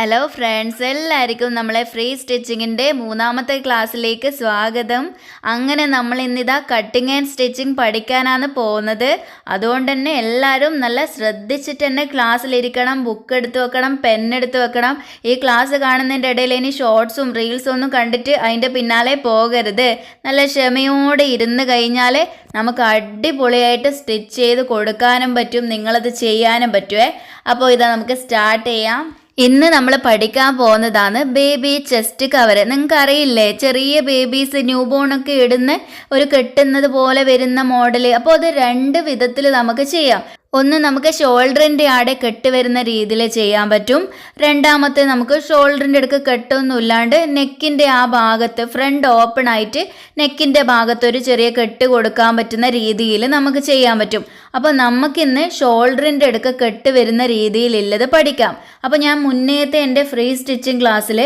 Hello friends, എല്ലാവർക്കും നമ്മളെ free സ്റ്റിച്ചിങ്ങിൻ്റെ മൂന്നാമത്തെ ക്ലാസ്സിലേക്ക് സ്വാഗതം. അങ്ങനെ നമ്മൾ ഇന്നിതാ കട്ടിങ് ആൻഡ് സ്റ്റിച്ചിങ് പഠിക്കാനാണ് പോകുന്നത്. അതുകൊണ്ട് തന്നെ എല്ലാവരും നല്ല ശ്രദ്ധിച്ചിട്ട് തന്നെ ക്ലാസ്സിലിരിക്കണം, ബുക്ക് എടുത്ത് വെക്കണം, പെന്നെടുത്ത് വെക്കണം. ഈ ക്ലാസ് കാണുന്നതിൻ്റെ ഇടയിൽ ഇനി ഷോർട്സും റീൽസും ഒന്നും കണ്ടിട്ട് അതിൻ്റെ പിന്നാലെ പോകരുത്. നല്ല ക്ഷമയോടെ ഇരുന്ന് കഴിഞ്ഞാൽ നമുക്ക് അടിപൊളിയായിട്ട് സ്റ്റിച്ച് ചെയ്ത് കൊടുക്കാനും പറ്റും, നിങ്ങളത് ചെയ്യാനും പറ്റുമേ. അപ്പോൾ ഇതാ നമുക്ക് സ്റ്റാർട്ട് ചെയ്യാം. ഇന്ന് നമ്മൾ പഠിക്കാൻ പോകുന്നതാണ് ബേബി ചെസ്റ്റ് കവർ. നിങ്ങൾക്ക് അറിയില്ലേ, ചെറിയ ബേബീസ് ന്യൂ ബോണൊക്കെ ഇടുന്ന ഒരു കെട്ടുന്നത് പോലെ വരുന്ന മോഡൽ. അപ്പോൾ അത് രണ്ട് വിധത്തിൽ നമുക്ക് ചെയ്യാം. ഒന്ന്, നമുക്ക് ഷോൾഡറിൻ്റെ ആടെ കെട്ട് വരുന്ന രീതിയിൽ ചെയ്യാൻ പറ്റും. രണ്ടാമത്തെ, നമുക്ക് ഷോൾഡറിൻ്റെ അടുക്ക് കെട്ടൊന്നും ഇല്ലാണ്ട് നെക്കിൻ്റെ ആ ഭാഗത്ത് ഫ്രണ്ട് ഓപ്പൺ ആയിട്ട് നെക്കിൻ്റെ ഭാഗത്ത് ഒരു ചെറിയ കെട്ട് കൊടുക്കാൻ പറ്റുന്ന രീതിയിൽ നമുക്ക് ചെയ്യാൻ പറ്റും. അപ്പോൾ നമുക്കിന്ന് ഷോൾഡറിൻ്റെ അടുക്ക് കെട്ട് വരുന്ന രീതിയിലുള്ളത് പഠിക്കാം. അപ്പോൾ ഞാൻ മുന്നേത്തെ എൻ്റെ ഫ്രീ സ്റ്റിച്ചിങ് ക്ലാസ്സിൽ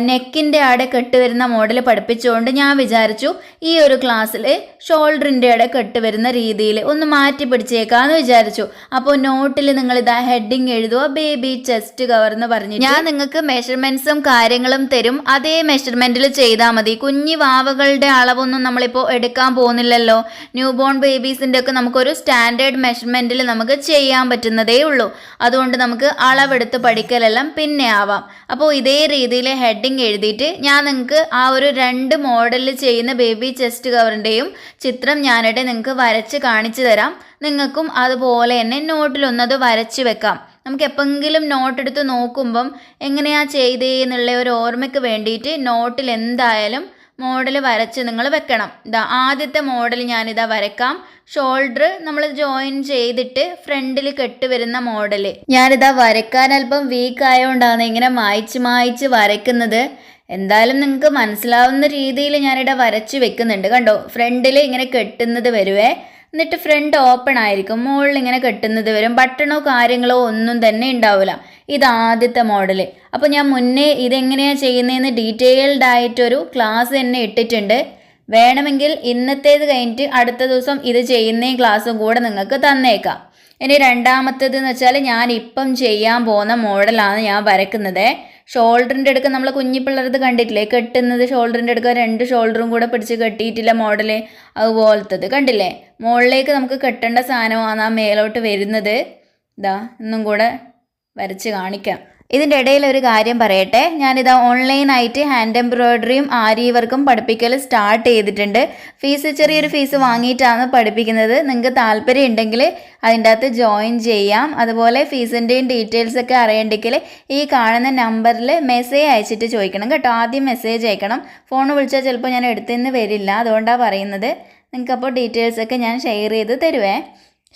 നെക്കിൻ്റെ ആടെ കെട്ട് വരുന്ന മോഡൽ പഠിപ്പിച്ചുകൊണ്ട് ഞാൻ വിചാരിച്ചു ഈ ഒരു ക്ലാസ്സിൽ ഷോൾഡറിൻ്റെ ആടെ കെട്ട് വരുന്ന രീതിയിൽ ഒന്ന് മാറ്റി പിടിച്ചേക്കാമെന്ന് വിചാരിച്ചു. അപ്പോൾ നോട്ടിൽ നിങ്ങൾ ഇതാ ഹെഡിങ് എഴുതുക, ബേബി ചെസ്റ്റ് കവർ എന്ന് പറഞ്ഞു. ഞാൻ നിങ്ങൾക്ക് മെഷർമെന്റ്സും കാര്യങ്ങളും തരും, അതേ മെഷർമെന്റിൽ ചെയ്താൽ മതി. കുഞ്ഞി വാവകളുടെ അളവൊന്നും നമ്മളിപ്പോൾ എടുക്കാൻ പോകുന്നില്ലല്ലോ. ന്യൂ ബോൺ ബേബീസിൻ്റെ ഒക്കെ നമുക്കൊരു സ്റ്റാൻഡേർഡ് മെഷർമെന്റിൽ നമുക്ക് ചെയ്യാൻ പറ്റുന്നതേ ഉള്ളൂ. അതുകൊണ്ട് നമുക്ക് അളവെടുത്ത് പഠിക്കലെല്ലാം പിന്നെ ആവാം. അപ്പോൾ ഇതേ രീതിയിൽ ഹെഡിങ് എഴുതിയിട്ട് ഞാൻ നിങ്ങൾക്ക് ആ ഒരു രണ്ട് മോഡലിൽ ചെയ്യുന്ന ബേബി ചെസ്റ്റ് കവറിൻ്റെയും ചിത്രം ഞാനിടെ നിങ്ങൾക്ക് വരച്ച് കാണിച്ചു തരാം. നിങ്ങൾക്കും അതുപോലെ തന്നെ നോട്ടിലൊന്നത് വരച്ച് വെക്കാം. നമുക്ക് എപ്പോഴെങ്കിലും നോട്ടെടുത്ത് നോക്കുമ്പം എങ്ങനെയാ ചെയ്തേ എന്നുള്ള ഒരു ഓർമ്മയ്ക്ക് വേണ്ടിയിട്ട് നോട്ടിൽ എന്തായാലും മോഡൽ വരച്ച് നിങ്ങൾ വെക്കണം. ഇതാ ആദ്യത്തെ മോഡൽ ഞാനിതാ വരക്കാം. ഷോൾഡർ നമ്മൾ ജോയിൻ ചെയ്തിട്ട് ഫ്രണ്ടിൽ കെട്ട് വരുന്ന മോഡൽ ഞാനിതാ വരക്കാൻ അല്പം വീക്ക് ആയതുകൊണ്ടാണ് ഇങ്ങനെ മായ്ച്ച് വരയ്ക്കുന്നത്. എന്തായാലും നിങ്ങൾക്ക് മനസ്സിലാവുന്ന രീതിയിൽ ഞാനിവിടെ വരച്ച് വെക്കുന്നുണ്ട്. കണ്ടോ, ഫ്രണ്ടിൽ ഇങ്ങനെ കെട്ടുന്നത് വരുവേ, എന്നിട്ട് ഫ്രണ്ട് ഓപ്പൺ ആയിരിക്കും, മുകളിൽ ഇങ്ങനെ കെട്ടുന്നത് വരും. ബട്ടണോ കാര്യങ്ങളോ ഒന്നും തന്നെ ഉണ്ടാവില്ല. ഇത് ആദ്യത്തെ മോഡൽ. അപ്പോൾ ഞാൻ മുന്നേ ഇതെങ്ങനെയാണ് ചെയ്യുന്നതെന്ന് ഡീറ്റെയിൽഡ് ആയിട്ടൊരു ക്ലാസ് തന്നെ ഇട്ടിട്ടുണ്ട്. വേണമെങ്കിൽ ഇന്നത്തേത് കഴിഞ്ഞിട്ട് അടുത്ത ദിവസം ഇത് ചെയ്യുന്ന ക്ലാസ്സും കൂടെ നിങ്ങൾക്ക് തന്നേക്കാം. ഇനി രണ്ടാമത്തേത് എന്ന് വെച്ചാൽ ഞാൻ ഇപ്പം ചെയ്യാൻ പോകുന്ന മോഡലാണ് ഞാൻ വരക്കുന്നത്. ഷോൾഡറിൻ്റെ അടുക്ക നമ്മൾ കുഞ്ഞിപ്പിള്ളേരത് കണ്ടിട്ടില്ലേ, കെട്ടുന്നത് ഷോൾഡറിൻ്റെ അടുക്ക രണ്ട് ഷോൾഡറും കൂടെ പിടിച്ച് കെട്ടിയിട്ടില്ല മോഡൽ, അതുപോലത്തത് കണ്ടില്ലേ. മുകളിലേക്ക് നമുക്ക് കെട്ടേണ്ട സാധനമാണ് ആ മേലോട്ട് വരുന്നത്. ഇതാ ഒന്നും കൂടെ വരച്ച് കാണിക്കാം. ഇതിൻ്റെ ഇടയിൽ ഒരു കാര്യം പറയട്ടെ, ഞാനിതാ ഓൺലൈനായിട്ട് ഹാൻഡ് എംബ്രോയ്ഡറിയും ആരി വർക്കും പഠിപ്പിക്കൽ സ്റ്റാർട്ട് ചെയ്തിട്ടുണ്ട്. ഫീസ് ചെറിയൊരു ഫീസ് വാങ്ങിയിട്ടാണ് പഠിപ്പിക്കുന്നത്. നിങ്ങൾക്ക് താല്പര്യം ഉണ്ടെങ്കിൽ അതിൻ്റെ അകത്ത് ജോയിൻ ചെയ്യാം. അതുപോലെ ഫീസിൻ്റെയും ഡീറ്റെയിൽസൊക്കെ അറിയണ്ടെങ്കിൽ ഈ കാണുന്ന നമ്പറിൽ മെസ്സേജ് അയച്ചിട്ട് ചോദിക്കണം കേട്ടോ. ആദ്യം മെസ്സേജ് അയക്കണം. ഫോൺ വിളിച്ചാൽ ചിലപ്പോൾ ഞാൻ എടുത്തുനിന്ന് വരില്ല, അതുകൊണ്ടാണ് പറയുന്നത്. നിങ്ങൾക്കപ്പോൾ ഡീറ്റെയിൽസൊക്കെ ഞാൻ ഷെയർ ചെയ്ത് തരുവേ.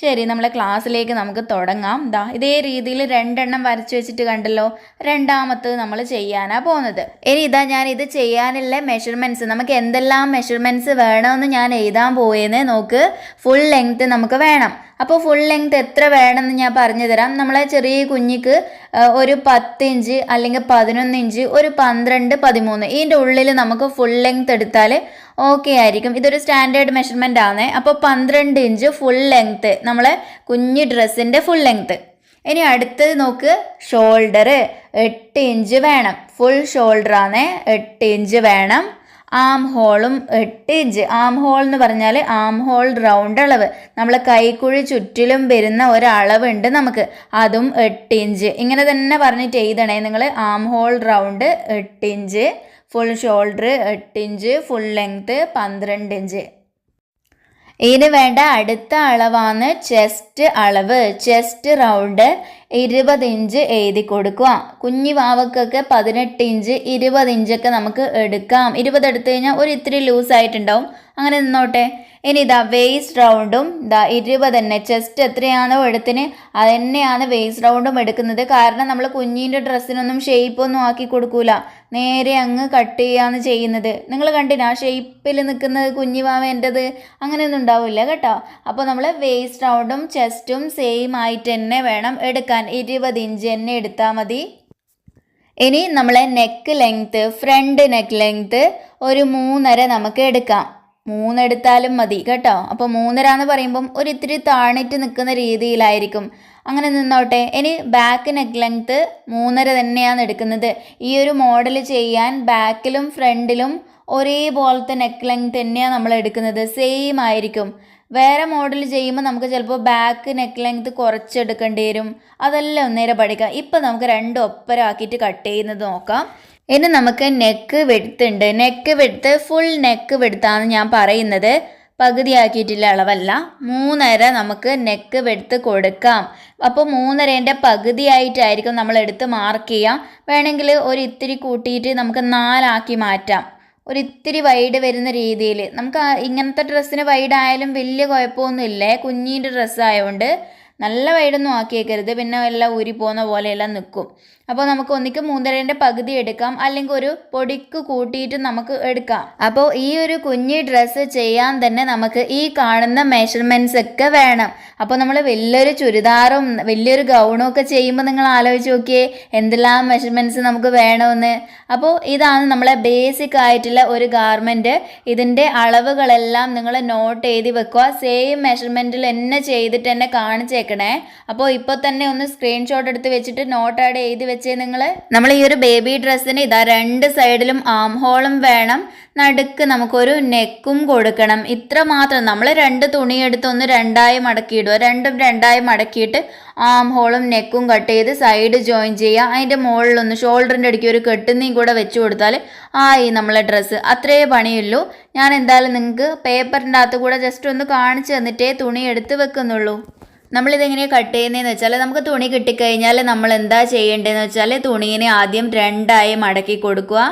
ശരി, നമ്മളെ ക്ലാസ്സിലേക്ക് നമുക്ക് തുടങ്ങാം. ഇതേ രീതിയിൽ രണ്ടെണ്ണം വരച്ച് വെച്ചിട്ട് കണ്ടല്ലോ. രണ്ടാമത്തത് നമ്മൾ ചെയ്യാനാണ് പോകുന്നത്. ഇനി ഞാൻ ഇത് ചെയ്യാനുള്ള മെഷർമെൻറ്റ്സ്, നമുക്ക് എന്തെല്ലാം മെഷർമെൻറ്റ്സ് വേണമെന്ന് ഞാൻ എഴുതാൻ പോയെന്ന് നോക്ക്. ഫുൾ ലെങ്ത്ത് നമുക്ക് വേണം. അപ്പോൾ ഫുൾ ലെങ്ത്ത് എത്ര വേണമെന്ന് ഞാൻ പറഞ്ഞു തരാം. നമ്മളെ ചെറിയ കുഞ്ഞിക്ക് ഒരു 10 ഇഞ്ച് അല്ലെങ്കിൽ 11 ഇഞ്ച്, ഒരു 12, 13 ഇതിൻ്റെ ഉള്ളിൽ നമുക്ക് ഫുൾ ലെങ്ത്ത് എടുത്താൽ ഓക്കെ ആയിരിക്കും. ഇതൊരു സ്റ്റാൻഡേർഡ് മെഷർമെൻ്റ് ആണ്. അപ്പോൾ 12 ഇഞ്ച് ഫുൾ ലെങ്ത്ത് നമ്മളെ കുഞ്ഞ് ഡ്രസ്സിൻ്റെ ഫുൾ ലെങ്ത്ത്. ഇനി അടുത്തത് നോക്ക്, ഷോൾഡർ 8 ഇഞ്ച് വേണം. ഫുൾ ഷോൾഡറാണ്, 8 ഇഞ്ച് വേണം. ആം ഹോളും 8 ഇഞ്ച്. ആം ഹോൾ എന്ന് പറഞ്ഞാൽ ആം ഹോൾ റൗണ്ട് അളവ്, നമ്മൾ കൈക്കുഴി ചുറ്റിലും വരുന്ന ഒരളവുണ്ട് നമുക്ക്, അതും 8 ഇഞ്ച്. ഇങ്ങനെ തന്നെ പറഞ്ഞിട്ട് എഴുതണേ നിങ്ങൾ. Arm hole round 8 inch, full shoulder 8 inch, full length 12 inch. ഇതിന് വേണ്ട അടുത്ത അളവാണ് ചെസ്റ്റ് അളവ്. ചെസ്റ്റ് റൗണ്ട് 20 ഇഞ്ച് എഴുതി കൊടുക്കുക. കുഞ്ഞി വാവക്കൊക്കെ 18 ഇഞ്ച് 20 ഇഞ്ചൊക്കെ നമുക്ക് എടുക്കാം. 20 എടുത്തു കഴിഞ്ഞാൽ ഒരു ഇത്തിരി ലൂസായിട്ടുണ്ടാവും, അങ്ങനെ നിന്നോട്ടെ. ഇനി ഇതാ വേസ്റ്റ് റൗണ്ടും 20 തന്നെ. ചെസ്റ്റ് എത്രയാണോ എടുത്തിന് അത് തന്നെയാണ് വേസ്റ്റ് റൗണ്ടും എടുക്കുന്നത്. കാരണം നമ്മൾ കുഞ്ഞിൻ്റെ ഡ്രസ്സിനൊന്നും ഷേപ്പൊന്നും ആക്കി കൊടുക്കൂല, നേരെ അങ്ങ് കട്ട് ചെയ്യാന്ന് ചെയ്യുന്നത്. നിങ്ങൾ കണ്ടിനാ ഷേപ്പിൽ നിൽക്കുന്നത് കുഞ്ഞിവാവേൻ്റെത്, അങ്ങനെയൊന്നും ഉണ്ടാവില്ല കേട്ടോ. അപ്പോൾ നമ്മൾ വേസ്റ്റ് റൗണ്ടും ചെസ്റ്റും സെയിം ആയിട്ട് തന്നെ വേണം എടുക്കാൻ. 20 ഇഞ്ച് തന്നെ എടുത്താൽ മതി. ഇനി നമ്മളെ neck length, front neck length ഒരു 3.5 നമുക്ക് എടുക്കാം. 3 എടുത്താലും മതി കേട്ടോ. അപ്പോൾ 3.5 എന്ന് പറയുമ്പം ഒരു ഇത്തിരി താണിട്ട് നിൽക്കുന്ന രീതിയിലായിരിക്കും. അങ്ങനെ നിന്നോട്ടെ. ഇനി ബാക്ക് നെക്ക് ലെങ്ത്ത് 3.5 തന്നെയാണ് എടുക്കുന്നത്. ഈ ഒരു മോഡൽ ചെയ്യാൻ ബാക്കിലും ഫ്രണ്ടിലും ഒരേപോലത്തെ നെക്ക് ലെങ്ത്ത് തന്നെയാണ് നമ്മൾ എടുക്കുന്നത്, സെയിം ആയിരിക്കും. വേറെ മോഡൽ ചെയ്യുമ്പോൾ നമുക്ക് ചിലപ്പോൾ ബാക്ക് നെക്ക് ലെങ്ത്ത് കുറച്ചെടുക്കേണ്ടി വരും. അതെല്ലാം ഒന്നേരം പഠിക്കാം. ഇപ്പം നമുക്ക് രണ്ടും ഒപ്പരാക്കിയിട്ട് കട്ട് ചെയ്യുന്നത് നോക്കാം. ഇനി നമുക്ക് നെക്ക് വിഡ്ത്ത് ഉണ്ട്. നെക്ക് വിഡ്ത്ത് ഫുൾ നെക്ക് വിഡ്ത്താണ് ഞാൻ പറയുന്നത്, പകുതിയാക്കിയിട്ടുള്ള അളവല്ല. 3.5 നമുക്ക് നെക്ക് വിഡ്ത്ത് കൊടുക്കാം. അപ്പോൾ 3.5ൻ്റെ പകുതിയായിട്ടായിരിക്കും നമ്മൾ എടുത്ത് മാർക്ക് ചെയ്യുക. വേണമെങ്കിൽ ഒരു ഇത്തിരി കൂട്ടിയിട്ട് നമുക്ക് 4 ആക്കി മാറ്റാം. ഒരിത്തിരി വൈഡ് വരുന്ന രീതിയിൽ. നമുക്ക് ഇങ്ങനത്തെ ഡ്രസ്സിന് വൈഡ് ആയാലും വലിയ കുഴപ്പമൊന്നുമില്ലേ, കുഞ്ഞിൻ്റെ ഡ്രസ്സായതുകൊണ്ട്. നല്ല വൈഡൊന്നും ആക്കിയേക്കരുത്, പിന്നെ എല്ലാം ഊരി പോകുന്ന പോലെയെല്ലാം നിൽക്കും. അപ്പോൾ നമുക്ക് ഒന്നിക്ക് 3.5ൻ്റെ പകുതി എടുക്കാം, അല്ലെങ്കിൽ ഒരു പൊടിക്ക് കൂട്ടിയിട്ട് നമുക്ക് എടുക്കാം. അപ്പോൾ ഈ ഒരു കുഞ്ഞി ഡ്രസ്സ് ചെയ്യാൻ തന്നെ നമുക്ക് ഈ കാണുന്ന മെഷർമെൻറ്റ്സ് ഒക്കെ വേണം. അപ്പോൾ നമ്മൾ വലിയൊരു ചുരിദാറും വലിയൊരു ഗൗണും ഒക്കെ ചെയ്യുമ്പോൾ നിങ്ങൾ ആലോചിച്ച് നോക്കിയേ എന്തെല്ലാം മെഷർമെൻറ്റ്സ് നമുക്ക് വേണമെന്ന്. അപ്പോൾ ഇതാണ് നമ്മളെ ബേസിക് ആയിട്ടുള്ള ഒരു ഗാർമെൻറ്റ്. ഇതിൻ്റെ അളവുകളെല്ലാം നിങ്ങൾ നോട്ട് എഴുതി വെക്കുക. സെയിം മെഷർമെൻറ്റിൽ തന്നെ ചെയ്തിട്ട് തന്നെ കാണിച്ചേക്കണേ. അപ്പോൾ ഇപ്പോൾ തന്നെ ഒന്ന് സ്ക്രീൻഷോട്ട് എടുത്ത് വെച്ചിട്ട് നോട്ട് ആഡ് എഴുതി വെച്ചേ നിങ്ങൾ. നമ്മൾ ഈ ഒരു ബേബി ഡ്രസ്സിന് ഇതാ 2 സൈഡിലും ആം ഹോളും വേണം, നടുക്ക് നമുക്കൊരു നെക്കും കൊടുക്കണം. ഇത്ര മാത്രം. നമ്മൾ 2 തുണിയെടുത്ത് ഒന്ന് 2ആയി മടക്കിയിടുക. രണ്ടും 2ആയി മടക്കിയിട്ട് ആം ഹോളും നെക്കും കട്ട് ചെയ്ത് സൈഡ് ജോയിൻ ചെയ്യുക. അതിൻ്റെ മുകളിലൊന്ന് ഷോൾഡറിൻ്റെ ഇടയ്ക്ക് ഒരു കെട്ടുന്നീം കൂടെ വെച്ച് കൊടുത്താൽ ആയി നമ്മളെ ഡ്രസ്സ്. അത്രേ പണിയുള്ളൂ. ഞാൻ എന്തായാലും നിങ്ങൾക്ക് പേപ്പറിൻ്റെ അകത്ത് കൂടെ ജസ്റ്റ് ഒന്ന് കാണിച്ചു തന്നിട്ടേ തുണി എടുത്ത് വെക്കുന്നുള്ളൂ. നമ്മളിതെങ്ങനെയാണ് കട്ട് ചെയ്യുന്നതെന്ന് വെച്ചാൽ, നമുക്ക് തുണി കിട്ടിക്കഴിഞ്ഞാൽ നമ്മൾ എന്താ ചെയ്യേണ്ടതെന്ന് വെച്ചാൽ, തുണീനെ ആദ്യം 2ആയി മടക്കി കൊടുക്കുക.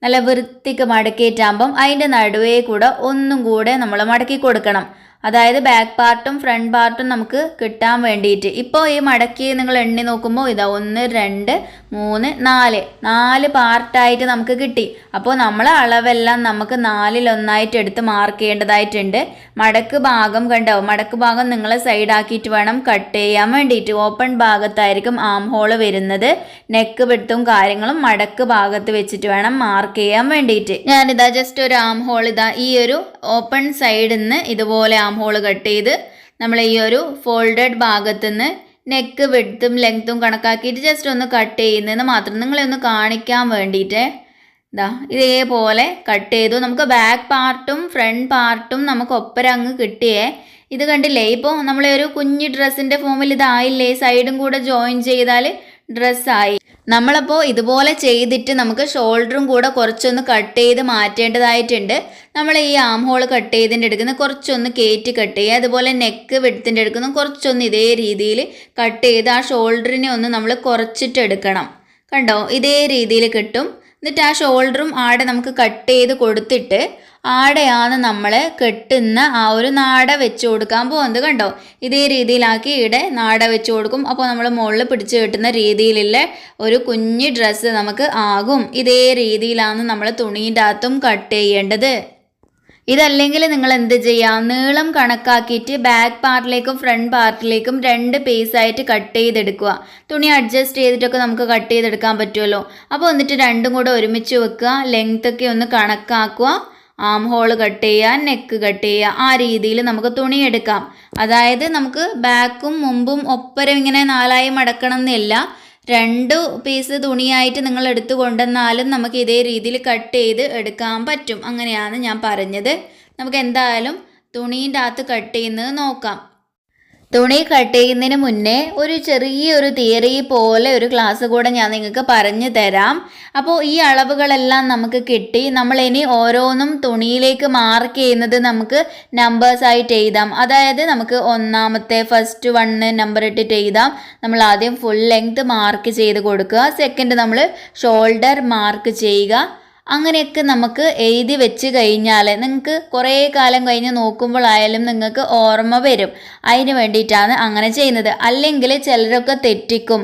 നല്ല വൃത്തിക്ക് മടക്കിയിട്ടാകുമ്പം അതിൻ്റെ നടുവേ കൂടെ ഒന്നും കൂടെ നമ്മൾ മടക്കി കൊടുക്കണം. അതായത് ബാക്ക് പാർട്ടും ഫ്രണ്ട് പാർട്ടും നമുക്ക് കിട്ടാൻ വേണ്ടിയിട്ട്. ഇപ്പോൾ ഈ മടക്കി നിങ്ങൾ എണ്ണി നോക്കുമ്പോൾ ഇതാ 1 2 3 4 പാർട്ടായിട്ട് നമുക്ക് കിട്ടി. അപ്പോൾ നമ്മളെ അളവെല്ലാം നമുക്ക് 4-1 എടുത്ത് മാർക്ക് ചെയ്യേണ്ടതായിട്ടുണ്ട്. മടക്ക് ഭാഗം കണ്ടോ, മടക്ക് ഭാഗം നിങ്ങൾ സൈഡാക്കിയിട്ട് വേണം കട്ട് ചെയ്യാൻ വേണ്ടിയിട്ട്. ഓപ്പൺ ഭാഗത്തായിരിക്കും ആം ഹോള് വരുന്നത്. നെക്ക് വിഡ്ത്തും കാര്യങ്ങളും മടക്ക് ഭാഗത്ത് വെച്ചിട്ട് വേണം മാർക്ക് ചെയ്യാൻ വേണ്ടിയിട്ട്. ഞാനിതാ ജസ്റ്റ് ഒരു ആം ഹോൾ ഇതാ ഈ ഒരു ഓപ്പൺ സൈഡിൽ നിന്ന് ഇതുപോലെ ആം ഹോൾ കട്ട് ചെയ്ത് നമ്മൾ ഈ ഒരു ഫോൾഡഡ് ഭാഗത്തു നിന്ന് നെക്ക് വിഡ്ത്തും ലെങ്ത്തും കണക്കാക്കിയിട്ട് ജസ്റ്റ് ഒന്ന് കട്ട് ചെയ്യുന്നതെന്ന് മാത്രം നിങ്ങളെ ഒന്ന് കാണിക്കാൻ വേണ്ടിയിട്ട്. ഇതാ ഇതേപോലെ കട്ട് ചെയ്തു. നമുക്ക് ബാക്ക് പാർട്ടും ഫ്രണ്ട് പാർട്ടും നമുക്ക് ഒപ്പരം അങ്ങ് കിട്ടിയേ. ഇത് കണ്ടില്ലേ, ഇപ്പോൾ നമ്മളെ ഒരു കുഞ്ഞു ഡ്രസ്സിൻ്റെ ഫോമിൽ ഇതായില്ലേ, സൈഡും കൂടെ ജോയിൻ ചെയ്താൽ ഡ്രസ്സായി. നമ്മളപ്പോൾ ഇതുപോലെ ചെയ്തിട്ട് നമുക്ക് ഷോൾഡറും കൂടെ കുറച്ചൊന്ന് കട്ട് ചെയ്ത് മാറ്റേണ്ടതായിട്ടുണ്ട്. നമ്മൾ ഈ ആം ഹോൾ കട്ട് ചെയ്തിൻ്റെ എടുക്കുന്ന കുറച്ചൊന്ന് കയറ്റി കട്ട് ചെയ്യുക. അതുപോലെ നെക്ക് വിഡ്ത്തിൻ്റെ എടുക്കുന്ന കുറച്ചൊന്ന് ഇതേ രീതിയിൽ കട്ട് ചെയ്ത് ആ ഷോൾഡറിനെ ഒന്ന് നമ്മൾ കുറച്ചിട്ട് എടുക്കണം. കണ്ടോ, ഇതേ രീതിയിൽ കിട്ടും. എന്നിട്ട് ആ ഷോൾഡറും ആടെ നമുക്ക് കട്ട് ചെയ്ത് കൊടുത്തിട്ട് ആടെയാണ് നമ്മൾ കെട്ടുന്ന ആ ഒരു നാട വെച്ച് കൊടുക്കാൻ പോകുന്നത്. കണ്ടോ, ഇതേ രീതിയിലാക്കി ഇവിടെ നാട വെച്ച് കൊടുക്കും. അപ്പോൾ നമ്മൾ മുകളിൽ പിടിച്ച് കെട്ടുന്ന രീതിയിലുള്ള ഒരു കുഞ്ഞ് ഡ്രസ്സ് നമുക്ക് ആകും. ഇതേ രീതിയിലാണ് നമ്മൾ തുണീൻ്റെ അകത്തും കട്ട് ചെയ്യേണ്ടത്. ഇതല്ലെങ്കിൽ നിങ്ങൾ എന്ത് ചെയ്യാം, നീളം കണക്കാക്കിയിട്ട് ബാക്ക് പാർട്ടിലേക്കും ഫ്രണ്ട് പാർട്ടിലേക്കും 2 പീസായിട്ട് കട്ട് ചെയ്തെടുക്കുക. തുണി അഡ്ജസ്റ്റ് ചെയ്തിട്ടൊക്കെ നമുക്ക് കട്ട് ചെയ്തെടുക്കാൻ പറ്റുമല്ലോ. അപ്പോൾ എന്നിട്ട് രണ്ടും കൂടെ ഒരുമിച്ച് വെക്കുക. ലെങ്ത്തൊക്കെ ഒന്ന് കണക്കാക്കുക. ആം ഹോൾ കട്ട് ചെയ്യുക, നെക്ക് കട്ട് ചെയ്യുക. ആ രീതിയിൽ നമുക്ക് തുണി എടുക്കാം. അതായത് നമുക്ക് ബാക്കും മുമ്പും ഒപ്പരം ഇങ്ങനെ 4ആയി മടക്കണം എന്നില്ല. 2 പീസ് തുണിയായിട്ട് നിങ്ങൾ എടുത്തു കൊണ്ടുവന്നാലും നമുക്ക് ഇതേ രീതിയിൽ കട്ട് ചെയ്ത് എടുക്കാൻ പറ്റും. അങ്ങനെയാണ് ഞാൻ പറഞ്ഞത്. നമുക്ക് എന്തായാലും തുണീൻ്റെ അകത്ത് കട്ട് ചെയ്യുന്നത് നോക്കാം. തുണി കട്ട് ചെയ്യുന്നതിന് മുന്നേ ഒരു ചെറിയൊരു തിയറി പോലെ ഒരു ക്ലാസ് കൂടെ ഞാൻ നിങ്ങൾക്ക് പറഞ്ഞു തരാം. അപ്പോൾ ഈ അളവുകളെല്ലാം നമുക്ക് കിട്ടി. നമ്മൾ ഇനി ഓരോന്നും തുണിയിലേക്ക് മാർക്ക് ചെയ്യുന്നത് നമുക്ക് നമ്പേഴ്സായിട്ട് എഴുതാം. അതായത് നമുക്ക് ഒന്നാമത്തെ ഫസ്റ്റ് 1 നമ്പർ ഇട്ടിട്ട് എഴുതാം. നമ്മൾ ആദ്യം ഫുൾ ലെങ്ത് മാർക്ക് ചെയ്ത് കൊടുക്കുക. സെക്കൻഡ് നമ്മൾ ഷോൾഡർ മാർക്ക് ചെയ്യുക. അങ്ങനെയൊക്കെ നമുക്ക് എഴുതി വെച്ച് കഴിഞ്ഞാൽ നിങ്ങൾക്ക് കുറേ കാലം കഴിഞ്ഞ് നോക്കുമ്പോഴായാലും നിങ്ങൾക്ക് ഓർമ്മ വരും. അതിന് വേണ്ടിയിട്ടാണ് അങ്ങനെ ചെയ്യുന്നത്. അല്ലെങ്കിൽ ചിലരൊക്കെ തെറ്റിക്കും.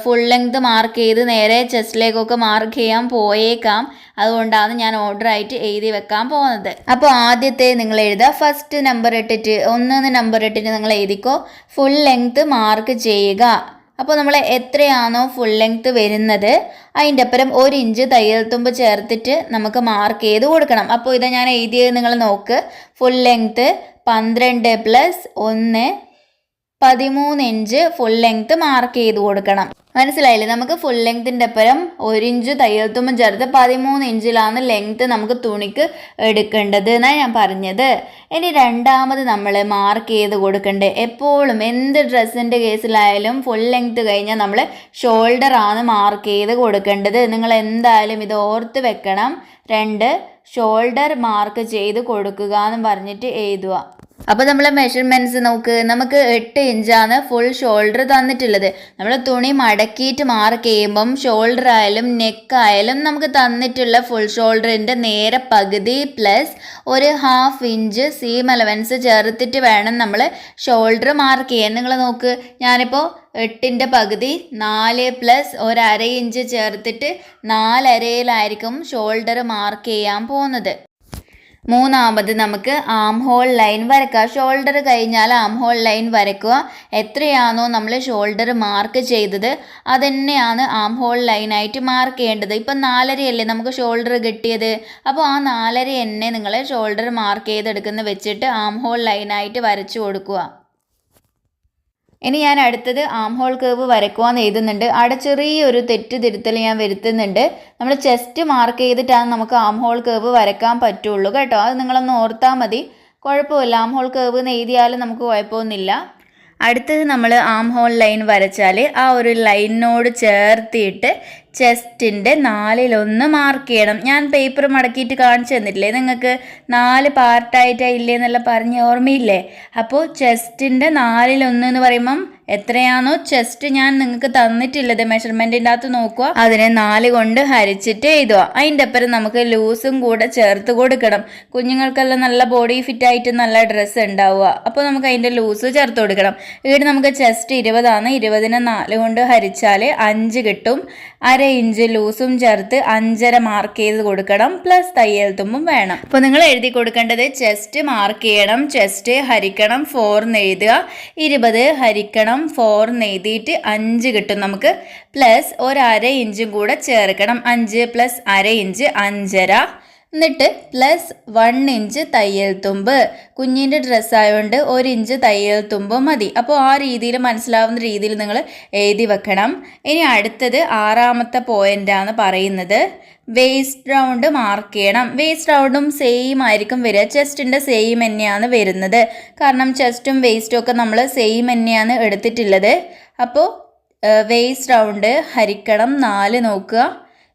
ഫുൾ ലെങ്ത് മാർക്ക് ചെയ്ത് നേരെ ചെസ്റ്റിലേക്കൊക്കെ മാർക്ക് ചെയ്യാൻ പോയേക്കാം. അതുകൊണ്ടാണ് ഞാൻ ഓർഡറായിട്ട് എഴുതി വെക്കാൻ പോകുന്നത്. അപ്പോൾ ആദ്യത്തെ നിങ്ങൾ എഴുതുക. ഫസ്റ്റ് നമ്പർ ഇട്ടിട്ട് 1 നമ്പർ ഇട്ടിട്ട് നിങ്ങൾ എഴുതിക്കോ. ഫുൾ ലെങ്ത് മാർക്ക് ചെയ്യുക. അപ്പോൾ നമ്മൾ എത്രയാണോ ഫുൾ ലെങ്ത് വരുന്നത് അതിൻ്റെ അപ്പുറം 1 ഇഞ്ച് തയ്യൽ തുമ്പ് ചേർത്തിട്ട് നമുക്ക് മാർക്ക് ചെയ്ത് കൊടുക്കണം. അപ്പോൾ ഇതാ ഞാൻ എഴുതിയത് നിങ്ങൾ നോക്ക്. Full length 12 + 1 13 inch full length mark ചെയ്ത് കൊടുക്കണം. മനസ്സിലായില്ലേ? നമുക്ക് ഫുൾ ലെങ്തിൻ്റെ അപ്പുറം 1 ഇഞ്ച് തയ്യൽ തുമ്പും ചേർത്ത് 13 ഇഞ്ചിലാണ് ലെങ്ത് നമുക്ക് തുണിക്ക് എടുക്കേണ്ടത് എന്നാണ് ഞാൻ പറഞ്ഞത്. ഇനി രണ്ടാമത് നമ്മൾ മാർക്ക് ചെയ്ത് കൊടുക്കേണ്ടത്, എപ്പോഴും എന്ത് ഡ്രസ്സിൻ്റെ കേസിലായാലും ഫുൾ ലെങ്ത് കഴിഞ്ഞാൽ നമ്മൾ ഷോൾഡറാണ് മാർക്ക് ചെയ്ത് കൊടുക്കേണ്ടത്. നിങ്ങൾ എന്തായാലും ഇത് ഓർത്ത് വെക്കണം. 2 ഷോൾഡർ മാർക്ക് ചെയ്ത് കൊടുക്കുക എന്ന് പറഞ്ഞിട്ട് എഴുതുക. അപ്പോൾ നമ്മളെ മെഷർമെൻറ്റ്സ് നോക്ക്, നമുക്ക് 8 ഇഞ്ചാണ് ഫുൾ ഷോൾഡർ തന്നിട്ടുള്ളത്. നമ്മൾ തുണി മടക്കിയിട്ട് മാർക്ക് ചെയ്യുമ്പം ഷോൾഡർ ആയാലും നെക്കായാലും നമുക്ക് തന്നിട്ടുള്ള ഫുൾ ഷോൾഡറിൻ്റെ നേരെ പകുതി പ്ലസ് ഒരു 1/2 ഇഞ്ച് സീം അലവൻസ് ചേർത്തിട്ട് വേണം നമ്മൾ ഷോൾഡർ മാർക്ക് ചെയ്യാൻ. നിങ്ങൾ നോക്ക്, ഞാനിപ്പോൾ 8ൻ്റെ പകുതി 4 പ്ലസ് 1/2 ഇഞ്ച് ചേർത്തിട്ട് 4/2 ഷോൾഡർ മാർക്ക് ചെയ്യാൻ പോകുന്നത്. മൂന്നാമത് നമുക്ക് ആം ഹോൾ ലൈൻ വരയ്ക്കുക. ഷോൾഡർ കഴിഞ്ഞാൽ ആം ഹോൾ ലൈൻ വരയ്ക്കുക. എത്രയാണോ നമ്മൾ ഷോൾഡർ മാർക്ക് ചെയ്തത് അതുതന്നെയാണ് ആം ഹോൾ ലൈനായിട്ട് മാർക്ക് ചെയ്യേണ്ടത്. ഇപ്പം 4.5 അല്ലേ നമുക്ക് ഷോൾഡർ കിട്ടിയത്. അപ്പോൾ ആ 4.5 തന്നെ നിങ്ങൾ ഷോൾഡർ മാർക്ക് ചെയ്തെടുക്കുന്ന വെച്ചിട്ട് ആം ഹോൾ ലൈനായിട്ട് വരച്ചു കൊടുക്കുക. ഇനി ഞാൻ അടുത്തത് ആം ഹോൾ കേവ് വരയ്ക്കുവാന്ന് എഴുതുന്നുണ്ട്. അവിടെ ചെറിയൊരു തെറ്റ് തിരുത്തൽ ഞാൻ വരുത്തുന്നുണ്ട്. നമ്മൾ ചെസ്റ്റ് മാർക്ക് ചെയ്തിട്ടാണ് നമുക്ക് ആം ഹോൾ കേവ് വരയ്ക്കാൻ പറ്റുള്ളൂ കേട്ടോ. അത് നിങ്ങളൊന്ന് ഓർത്താൽ മതി. കുഴപ്പമില്ല, ആം ഹോൾ കേവ് എന്ന് എഴുതിയാലും നമുക്ക് കുഴപ്പമൊന്നുമില്ല. അടുത്തത് നമ്മൾ ആം ഹോൾ ലൈൻ വരച്ചാൽ ആ ഒരു ലൈനിനോട് ചേർത്തിയിട്ട് ചെസ്റ്റിൻ്റെ 4/1 മാർക്ക് ചെയ്യണം. ഞാൻ പേപ്പർ മടക്കിയിട്ട് കാണിച്ചു തന്നിട്ടില്ലേ നിങ്ങൾക്ക്? 4 പാർട്ടായിട്ടില്ലേ എന്നുള്ള പറഞ്ഞ് ഓർമ്മയില്ലേ? അപ്പോൾ ചെസ്റ്റിൻ്റെ 4/1 എന്ന് പറയുമ്പം എത്രയാണോ ചെസ്റ്റ് ഞാൻ നിങ്ങൾക്ക് തന്നിട്ടുള്ളത് മെഷർമെൻറ്റിൻ്റെ അകത്ത് നോക്കുക, അതിനെ 4 കൊണ്ട് ഹരിച്ചിട്ട് എഴുതുക. അതിൻ്റെ അപ്പുറം നമുക്ക് ലൂസും കൂടെ ചേർത്ത് കൊടുക്കണം. കുഞ്ഞുങ്ങൾക്കെല്ലാം നല്ല ബോഡി ഫിറ്റായിട്ട് നല്ല ഡ്രസ്സ് ഉണ്ടാവുക. അപ്പോൾ നമുക്ക് അതിൻ്റെ ലൂസ് ചേർത്ത് കൊടുക്കണം. ഇവിടെ നമുക്ക് ചെസ്റ്റ് 20 20നെ 4 കൊണ്ട് ഹരിച്ചാൽ 5 കിട്ടും. 1/2 ഇഞ്ച് ലൂസും ചേർത്ത് 5.5 മാർക്ക് ചെയ്ത് കൊടുക്കണം. പ്ലസ് തയ്യൽ തുമ്പും വേണം. അപ്പോൾ നിങ്ങൾ എഴുതി കൊടുക്കേണ്ടത് ചെസ്റ്റ് മാർക്ക് ചെയ്യണം, ചെസ്റ്റ് ഹരിക്കണം 4 എന്ന് എഴുതുക. 20 ഹരിക്കണം 4 എന്ന് എഴുതിയിട്ട് 5 കിട്ടും നമുക്ക്. പ്ലസ് 1/2 ഇഞ്ചും കൂടെ ചേർക്കണം. 5 പ്ലസ് 1/2 ഇഞ്ച് 5.5. എന്നിട്ട് പ്ലസ് 1 ഇഞ്ച് തയ്യൽ തുമ്പ്. കുഞ്ഞിൻ്റെ ഡ്രസ്സായതുകൊണ്ട് 1 ഇഞ്ച് തയ്യൽ തുമ്പ് മതി. അപ്പോൾ ആ രീതിയിൽ മനസ്സിലാവുന്ന രീതിയിൽ നിങ്ങൾ എഴുതി വെക്കണം. ഇനി അടുത്തത് 6ാമത്തെ പോയിൻ്റാണ് പറയുന്നത്. വേസ്റ്റ് റൗണ്ട് മാർക്ക് ചെയ്യണം. വേസ്റ്റ് റൗണ്ടും സെയിം ആയിരിക്കും വരിക. ചെസ്റ്റിൻ്റെ സെയിം തന്നെയാണ് വരുന്നത്. കാരണം ചെസ്റ്റും വേസ്റ്റും ഒക്കെ നമ്മൾ സെയിം തന്നെയാണ് എടുത്തിട്ടുള്ളത്. അപ്പോൾ വേസ്റ്റ് റൗണ്ട് ഹരിക്കണം 4 നോക്കുക.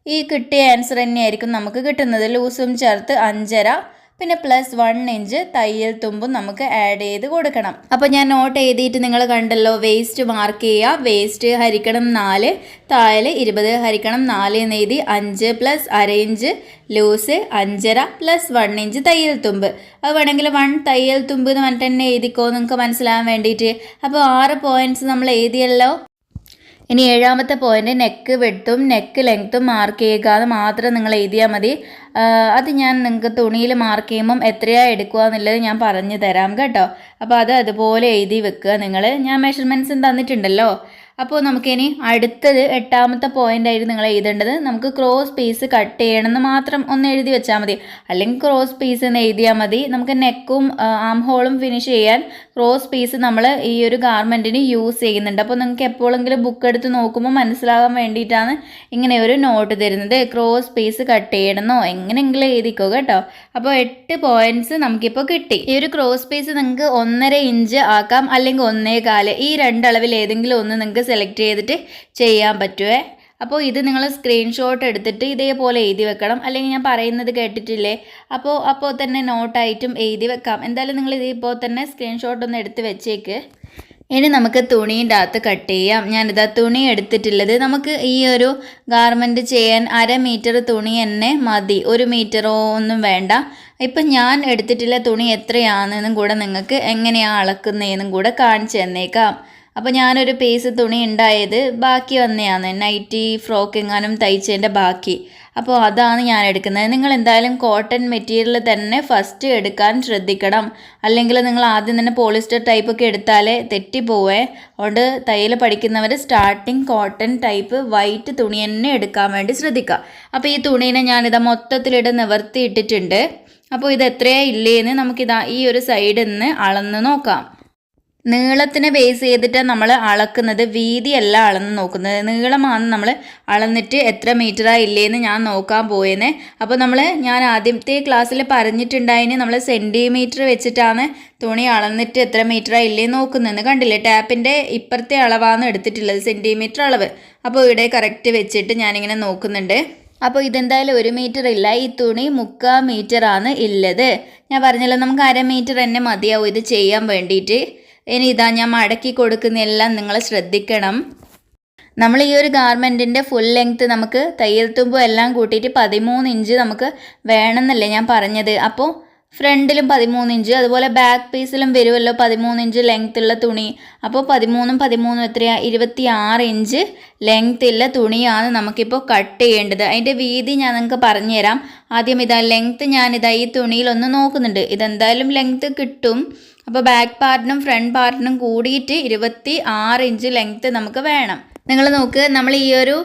ഈ കിട്ടിയ ആൻസർ തന്നെയായിരിക്കും നമുക്ക് കിട്ടുന്നത്. ലൂസും ചേർത്ത് 5.5 പിന്നെ പ്ലസ് 1 ഇഞ്ച് തയ്യൽ തുമ്പും നമുക്ക് ആഡ് ചെയ്ത് കൊടുക്കണം. അപ്പോൾ ഞാൻ നോട്ട് എഴുതിയിട്ട് നിങ്ങൾ കണ്ടല്ലോ. വേസ്റ്റ് മാർക്ക് ചെയ്യുക. വേസ്റ്റ് ഹരിക്കണം 4, താഴെ 20 ഹരിക്കണം 4 എന്ന് എഴുതി 5 plus 1/2 inch loose 5.5 plus 1 inch തയ്യൽ തുമ്പ്. അത് വേണമെങ്കിൽ 1 തയ്യൽ തുമ്പ് എന്ന് പറഞ്ഞിട്ട് തന്നെ എഴുതിക്കോ നിങ്ങൾക്ക് മനസ്സിലാകാൻ വേണ്ടിയിട്ട്. അപ്പോൾ 6 പോയിൻറ്റ്സ് നമ്മൾ എഴുതിയല്ലോ. ഇനി 7ാമത്തെ പോയിൻ്റ് നെക്ക് വെട്ടും നെക്ക് ലെങ്ത്തും മാർക്ക് ചെയ്യുക. അത് മാത്രം നിങ്ങൾ എഴുതിയാൽ മതി. അത് ഞാൻ നിങ്ങൾക്ക് തുണിയിൽ മാർക്ക് ചെയ്യുമ്പം എത്രയാണ് എടുക്കുക എന്നുള്ളത് ഞാൻ പറഞ്ഞു തരാം കേട്ടോ. അപ്പോൾ അത് അതുപോലെ എഴുതി വെക്കുക നിങ്ങൾ. ഞാൻ മെഷർമെൻറ്റ്സും തന്നിട്ടുണ്ടല്ലോ. അപ്പോൾ നമുക്കിനി അടുത്തത് 8ാമത്തെ പോയിൻ്റായിട്ട് നിങ്ങൾ എഴുതേണ്ടത്, നമുക്ക് ക്രോസ് പീസ് കട്ട് ചെയ്യണമെന്ന് മാത്രം ഒന്ന് എഴുതി വെച്ചാൽ മതി. അല്ലെങ്കിൽ ക്രോസ് പീസ് എന്ന് എഴുതിയാൽ മതി. നമുക്ക് നെക്കും ആം ഹോളും ഫിനിഷ് ചെയ്യാൻ ക്രോസ് പീസ് നമ്മൾ ഈ ഒരു ഗാർമെൻറ്റിന് യൂസ് ചെയ്യുന്നുണ്ട്. അപ്പോൾ നിങ്ങൾക്ക് എപ്പോഴെങ്കിലും ബുക്ക് എടുത്ത് നോക്കുമ്പോൾ മനസ്സിലാകാൻ വേണ്ടിയിട്ടാണ് ഇങ്ങനെ ഒരു നോട്ട് തരുന്നത്. ക്രോസ് പീസ് കട്ട് ചെയ്യണമെന്നോ എങ്ങനെയെങ്കിലും എഴുതിക്കോ കേട്ടോ. അപ്പോൾ 8 പോയിൻറ്റ്സ് നമുക്കിപ്പോൾ കിട്ടി. ഈ ഒരു ക്രോസ് പീസ് നിങ്ങൾക്ക് 1.5 ഇഞ്ച് ആക്കാം, അല്ലെങ്കിൽ 1.25. ഈ 2 അളവിൽ ഏതെങ്കിലും ഒന്ന് നിങ്ങൾക്ക് സെലക്ട് ചെയ്തിട്ട് ചെയ്യാൻ പറ്റുമേ. അപ്പോൾ ഇത് നിങ്ങൾ സ്ക്രീൻഷോട്ട് എടുത്തിട്ട് ഇതേപോലെ എഴുതി വെക്കണം. അല്ലെങ്കിൽ ഞാൻ പറയുന്നത് കേട്ടിട്ടില്ലേ, അപ്പോൾ തന്നെ നോട്ടായിട്ടും എഴുതി വെക്കാം. എന്തായാലും നിങ്ങൾ ഇതിപ്പോൾ തന്നെ സ്ക്രീൻഷോട്ട് ഒന്ന് എടുത്ത് വെച്ചേക്ക്. ഇനി നമുക്ക് തുണീൻ്റെ അകത്ത് കട്ട് ചെയ്യാം. ഞാനിതാ തുണി എടുത്തിട്ടുള്ളത്, നമുക്ക് ഈ ഒരു ഗാർമെൻറ്റ് ചെയ്യാൻ 1/2 മീറ്റർ തുണി തന്നെ മതി. 1 മീറ്ററോ ഒന്നും വേണ്ട. ഇപ്പം ഞാൻ എടുത്തിട്ടുള്ള തുണി എത്രയാണെന്നും കൂടെ നിങ്ങൾക്ക് എങ്ങനെയാണ് അളക്കുന്നതെന്നും കൂടെ കാണിച്ചു തന്നേക്കാം. അപ്പോൾ ഞാനൊരു പീസ് തുണി ഉണ്ടായത് ബാക്കി വന്നെയാണ്, നൈറ്റി ഫ്രോക്ക് എങ്ങാനും തയ്ച്ചതിൻ്റെ ബാക്കി. അപ്പോൾ അതാണ് ഞാൻ എടുക്കുന്നത്. നിങ്ങൾ എന്തായാലും കോട്ടൺ മെറ്റീരിയൽ തന്നെ ഫസ്റ്റ് എടുക്കാൻ ശ്രദ്ധിക്കണം. അല്ലെങ്കിൽ നിങ്ങൾ ആദ്യം തന്നെ പോളിസ്റ്റർ ടൈപ്പൊക്കെ എടുത്താലേ തെറ്റിപ്പോവേ. അതുകൊണ്ട് തയ്യൽ പഠിക്കുന്നവർ സ്റ്റാർട്ടിങ് കോട്ടൺ ടൈപ്പ് വൈറ്റ് തുണി തന്നെ എടുക്കാൻ വേണ്ടി ശ്രദ്ധിക്കുക. അപ്പോൾ ഈ തുണീനെ ഞാനിതാ മൊത്തത്തിലിട്ട് നിവർത്തിയിട്ടിട്ടുണ്ട്. അപ്പോൾ ഇത് എത്രയാണ് ഇല്ലേന്ന് നമുക്കിതാ ഈ ഒരു സൈഡിൽ നിന്ന് അളന്ന് നോക്കാം. നീളത്തിനെ ബേസ് ചെയ്തിട്ടാണ് നമ്മൾ അളക്കുന്നത്, വീതിയല്ല അളന്ന് നോക്കുന്നത്. നീളമാണ് നമ്മൾ അളന്നിട്ട് എത്ര മീറ്ററാണ് ഇല്ലേന്ന് ഞാൻ നോക്കാൻ പോയേനെ. അപ്പോൾ ഞാൻ ആദ്യത്തെ ക്ലാസ്സിൽ പറഞ്ഞിട്ടുണ്ടായിന് നമ്മൾ സെൻറ്റിമീറ്റർ വെച്ചിട്ടാണ് തുണി അളന്നിട്ട് എത്ര മീറ്ററാണ് ഇല്ലേന്ന് നോക്കുന്നതെന്ന്. കണ്ടില്ലേ, ടാപ്പിൻ്റെ ഇപ്പുറത്തെ അളവാണ് എടുത്തിട്ടുള്ളത്, സെൻറ്റിമീറ്റർ അളവ്. അപ്പോൾ ഇവിടെ കറക്റ്റ് വെച്ചിട്ട് ഞാനിങ്ങനെ നോക്കുന്നുണ്ട്. അപ്പോൾ ഇതെന്തായാലും 1 മീറ്റർ ഇല്ല, ഈ തുണി 3/4 മീറ്ററാണ് ഉള്ളത്. ഞാൻ പറഞ്ഞല്ലോ നമുക്ക് 1/2 മീറ്റർ തന്നെ മതിയാവും ഇത് ചെയ്യാൻ വേണ്ടിയിട്ട്. ഇനി ഇതാ ഞാൻ മടക്കി കൊടുക്കുന്നതെല്ലാം നിങ്ങൾ ശ്രദ്ധിക്കണം. നമ്മൾ ഈ ഒരു ഗാർമെൻറ്റിൻ്റെ ഫുൾ ലെങ്ത്ത് നമുക്ക് തയ്യൽ തുമ്പും എല്ലാം കൂട്ടിയിട്ട് 13 ഇഞ്ച് നമുക്ക് വേണമെന്നല്ലേ ഞാൻ പറഞ്ഞത്. അപ്പോൾ ഫ്രണ്ടിലും 13 ഇഞ്ച്, അതുപോലെ ബാക്ക് പീസിലും വരുമല്ലോ 13 ഇഞ്ച് ലെങ്ത് ഉള്ള തുണി. അപ്പോൾ 13 എത്രയാണ്, 26 ഇഞ്ച് ലെങ്ത് ഉള്ള തുണിയാണ് നമുക്കിപ്പോൾ കട്ട് ചെയ്യേണ്ടത്. അതിൻ്റെ വീതി ഞാൻ നിങ്ങൾക്ക് പറഞ്ഞുതരാം. ആദ്യം ഇതാ ലെങ്ത്ത് ഞാനിതാ ഈ തുണിയിലൊന്ന് നോക്കുന്നുണ്ട്. ഇതെന്തായാലും ലെങ്ത്ത് കിട്ടും. അപ്പോൾ ബാക്ക് പാർട്ടിനും ഫ്രണ്ട് പാർട്ടിനും കൂടിയിട്ട് 26 ഇഞ്ച് ലെങ്ത്ത് നമുക്ക് വേണം. നിങ്ങൾ നോക്ക്, നമ്മൾ ഈ ഒരു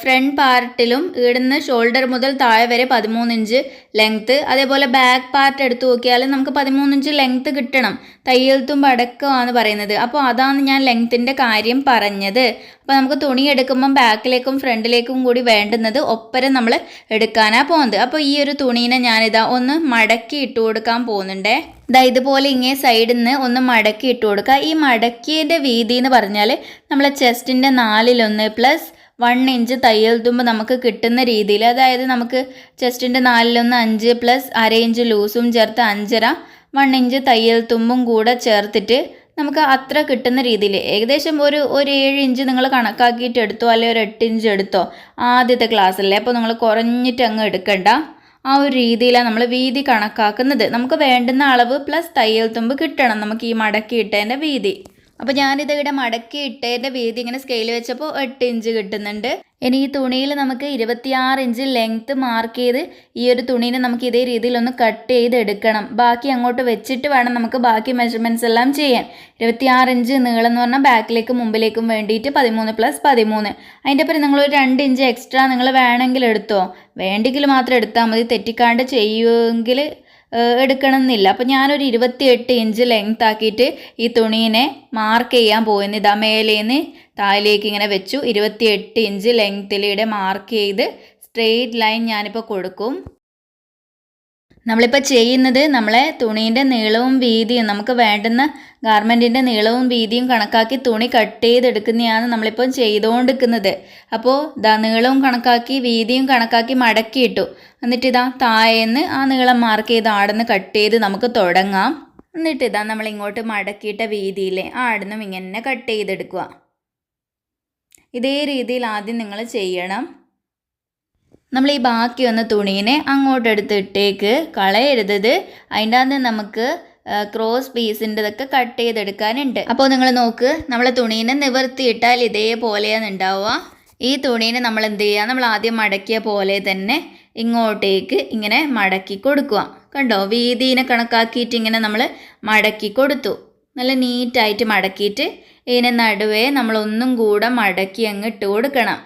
ഫ്രണ്ട് പാർട്ടിലും ഇവിടുന്ന് ഷോൾഡർ മുതൽ താഴെ വരെ 13 ഇഞ്ച് ലെങ്ത്ത്, അതേപോലെ ബാക്ക് പാർട്ട് എടുത്ത് നോക്കിയാൽ നമുക്ക് 13 ഇഞ്ച് ലെങ്ത്ത് കിട്ടണം. തയ്യൽ തുമ്പ് അടക്കമാണ് പറയുന്നത്. അപ്പോൾ അതാണ് ഞാൻ ലെങ്ത്തിൻ്റെ കാര്യം പറഞ്ഞത്. അപ്പോൾ നമുക്ക് തുണി എടുക്കുമ്പം ബാക്കിലേക്കും ഫ്രണ്ടിലേക്കും കൂടി വേണ്ടുന്നത് ഒപ്പരം നമ്മൾ എടുക്കാനാണ് പോകുന്നത്. അപ്പോൾ ഈ ഒരു തുണീനെ ഞാനിതാ ഒന്ന് മടക്കി ഇട്ട് കൊടുക്കാൻ പോകുന്നുണ്ടേ. ഇതുപോലെ ഇങ്ങനെ സൈഡിൽ നിന്ന് ഒന്ന് മടക്കി ഇട്ട് കൊടുക്കുക. ഈ മടക്കിയതിൻ്റെ വീതി എന്ന് പറഞ്ഞാൽ നമ്മളെ ചെസ്റ്റിൻ്റെ 4/1 പ്ലസ് 1 ഇഞ്ച് തയ്യൽ തുമ്പ് നമുക്ക് കിട്ടുന്ന രീതിയിൽ, അതായത് നമുക്ക് ചെസ്റ്റിൻ്റെ 4/1 5 പ്ലസ് 1/2 ഇഞ്ച് ലൂസും ചേർത്ത് 5.5 1 ഇഞ്ച് തയ്യൽ തുമ്പും കൂടെ ചേർത്തിട്ട് നമുക്ക് അത്ര കിട്ടുന്ന രീതിയിൽ ഏകദേശം ഒരു 7 ഇഞ്ച് നിങ്ങൾ കണക്കാക്കിയിട്ട് എടുത്തോ, അല്ലെങ്കിൽ ഒരു 8 ഇഞ്ച് എടുത്തോ. ആദ്യത്തെ ക്ലാസ്സല്ലേ, അപ്പോൾ നിങ്ങൾ കുറഞ്ഞിട്ട് അങ്ങ് എടുക്കണ്ട. ആ ഒരു രീതിയിലാണ് നമ്മൾ വീതി കണക്കാക്കുന്നത്. നമുക്ക് വേണ്ടുന്ന അളവ് പ്ലസ് തയ്യൽ തുമ്പ് കിട്ടണം നമുക്ക് ഈ മടക്കി ഇട്ടതിൻ്റെ വീതി. അപ്പോൾ ഞാനിത് ഇവിടെ മടക്കി ഇട്ടതിൻ്റെ വീതി ഇങ്ങനെ സ്കെയിൽ വെച്ചപ്പോൾ 8 ഇഞ്ച് കിട്ടുന്നുണ്ട്. ഇനി ഈ തുണിയിൽ നമുക്ക് 26 ഇഞ്ച് ലെങ്ത്ത് മാർക്ക് ചെയ്ത് ഈ ഒരു തുണീനെ നമുക്ക് ഇതേ രീതിയിൽ ഒന്ന് കട്ട് ചെയ്ത് എടുക്കണം. ബാക്കി അങ്ങോട്ട് വെച്ചിട്ട് വേണം നമുക്ക് ബാക്കി മെഷർമെൻറ്റ്സ് എല്ലാം ചെയ്യാൻ. 26 ഇഞ്ച് നീളം എന്ന് പറഞ്ഞാൽ ബാക്കിലേക്കും മുമ്പിലേക്കും വേണ്ടിയിട്ട് 13 + 13. അതിൻ്റെ ഒപ്പം നിങ്ങളൊരു 2 ഇഞ്ച് എക്സ്ട്രാ നിങ്ങൾ വേണമെങ്കിൽ എടുത്തോ, വേണ്ടെങ്കിൽ മാത്രം എടുത്താൽ മതി. തെറ്റിക്കാണ്ട് ചെയ്യുമെങ്കിൽ എടുക്കണമെന്നില്ല. അപ്പോൾ ഞാനൊരു 28 ഇഞ്ച് ലെങ്ത് ആക്കിയിട്ട് ഈ തുണീനെ മാർക്ക് ചെയ്യാൻ പോകുന്നു. ഇതാ മേലേന്ന് താഴേക്ക് ഇങ്ങനെ വെച്ചു. 28 ഇഞ്ച് ലെങ്ത്തിലൂടെ മാർക്ക് ചെയ്ത് സ്ട്രെയിറ്റ് ലൈൻ ഞാനിപ്പോൾ കൊടുക്കും. നമ്മളിപ്പോൾ ചെയ്യുന്നത് നമ്മളെ തുണീൻ്റെ നീളവും വീതിയും നമുക്ക് വേണ്ടുന്ന ഗാർമെൻറ്റിൻ്റെ നീളവും വീതിയും കണക്കാക്കി തുണി കട്ട് ചെയ്തെടുക്കുന്നതാണ് നമ്മളിപ്പോൾ ചെയ്തുകൊണ്ടിരിക്കുന്നത്. അപ്പോൾ നീളവും കണക്കാക്കി വീതിയും കണക്കാക്കി മടക്കിയിട്ടു. എന്നിട്ട് താഴേന്ന് ആ നീളം മാർക്ക് ചെയ്ത് ആടുന്ന് കട്ട് ചെയ്ത് നമുക്ക് തുടങ്ങാം. എന്നിട്ട് നമ്മൾ ഇങ്ങോട്ട് മടക്കിയിട്ട വീതിയിൽ ആടുന്നും ഇങ്ങനെ കട്ട് ചെയ്തെടുക്കുക. ഇതേ രീതിയിൽ ആദ്യം നിങ്ങൾ ചെയ്യണം. നമ്മൾ ഈ ബാക്കി വന്ന തുണീനെ അങ്ങോട്ട് എടുത്തിട്ടേക്ക് കളയരുത്. അതിൻ്റെ അകത്ത് നമുക്ക് ക്രോസ് പീസിൻ്റെതൊക്കെ കട്ട് ചെയ്തെടുക്കാനുണ്ട്. അപ്പോൾ നിങ്ങൾ നോക്ക്, നമ്മളെ തുണീനെ നിവർത്തിയിട്ടാൽ ഇതേപോലെയാണ് ഉണ്ടാവുക. ഈ തുണീനെ നമ്മൾ എന്ത് ചെയ്യുക, നമ്മൾ ആദ്യം മടക്കിയ പോലെ തന്നെ ഇങ്ങോട്ടേക്ക് ഇങ്ങനെ മടക്കി കൊടുക്കുക. കണ്ടോ, വീതിനെ കണക്കാക്കിയിട്ട് ഇങ്ങനെ നമ്മൾ മടക്കി കൊടുത്തു. നല്ല നീറ്റായിട്ട് മടക്കിയിട്ട് ഇതിനെ നടുവേ നമ്മളൊന്നും കൂടെ മടക്കി അങ്ങ് ഇട്ട് കൊടുക്കണം.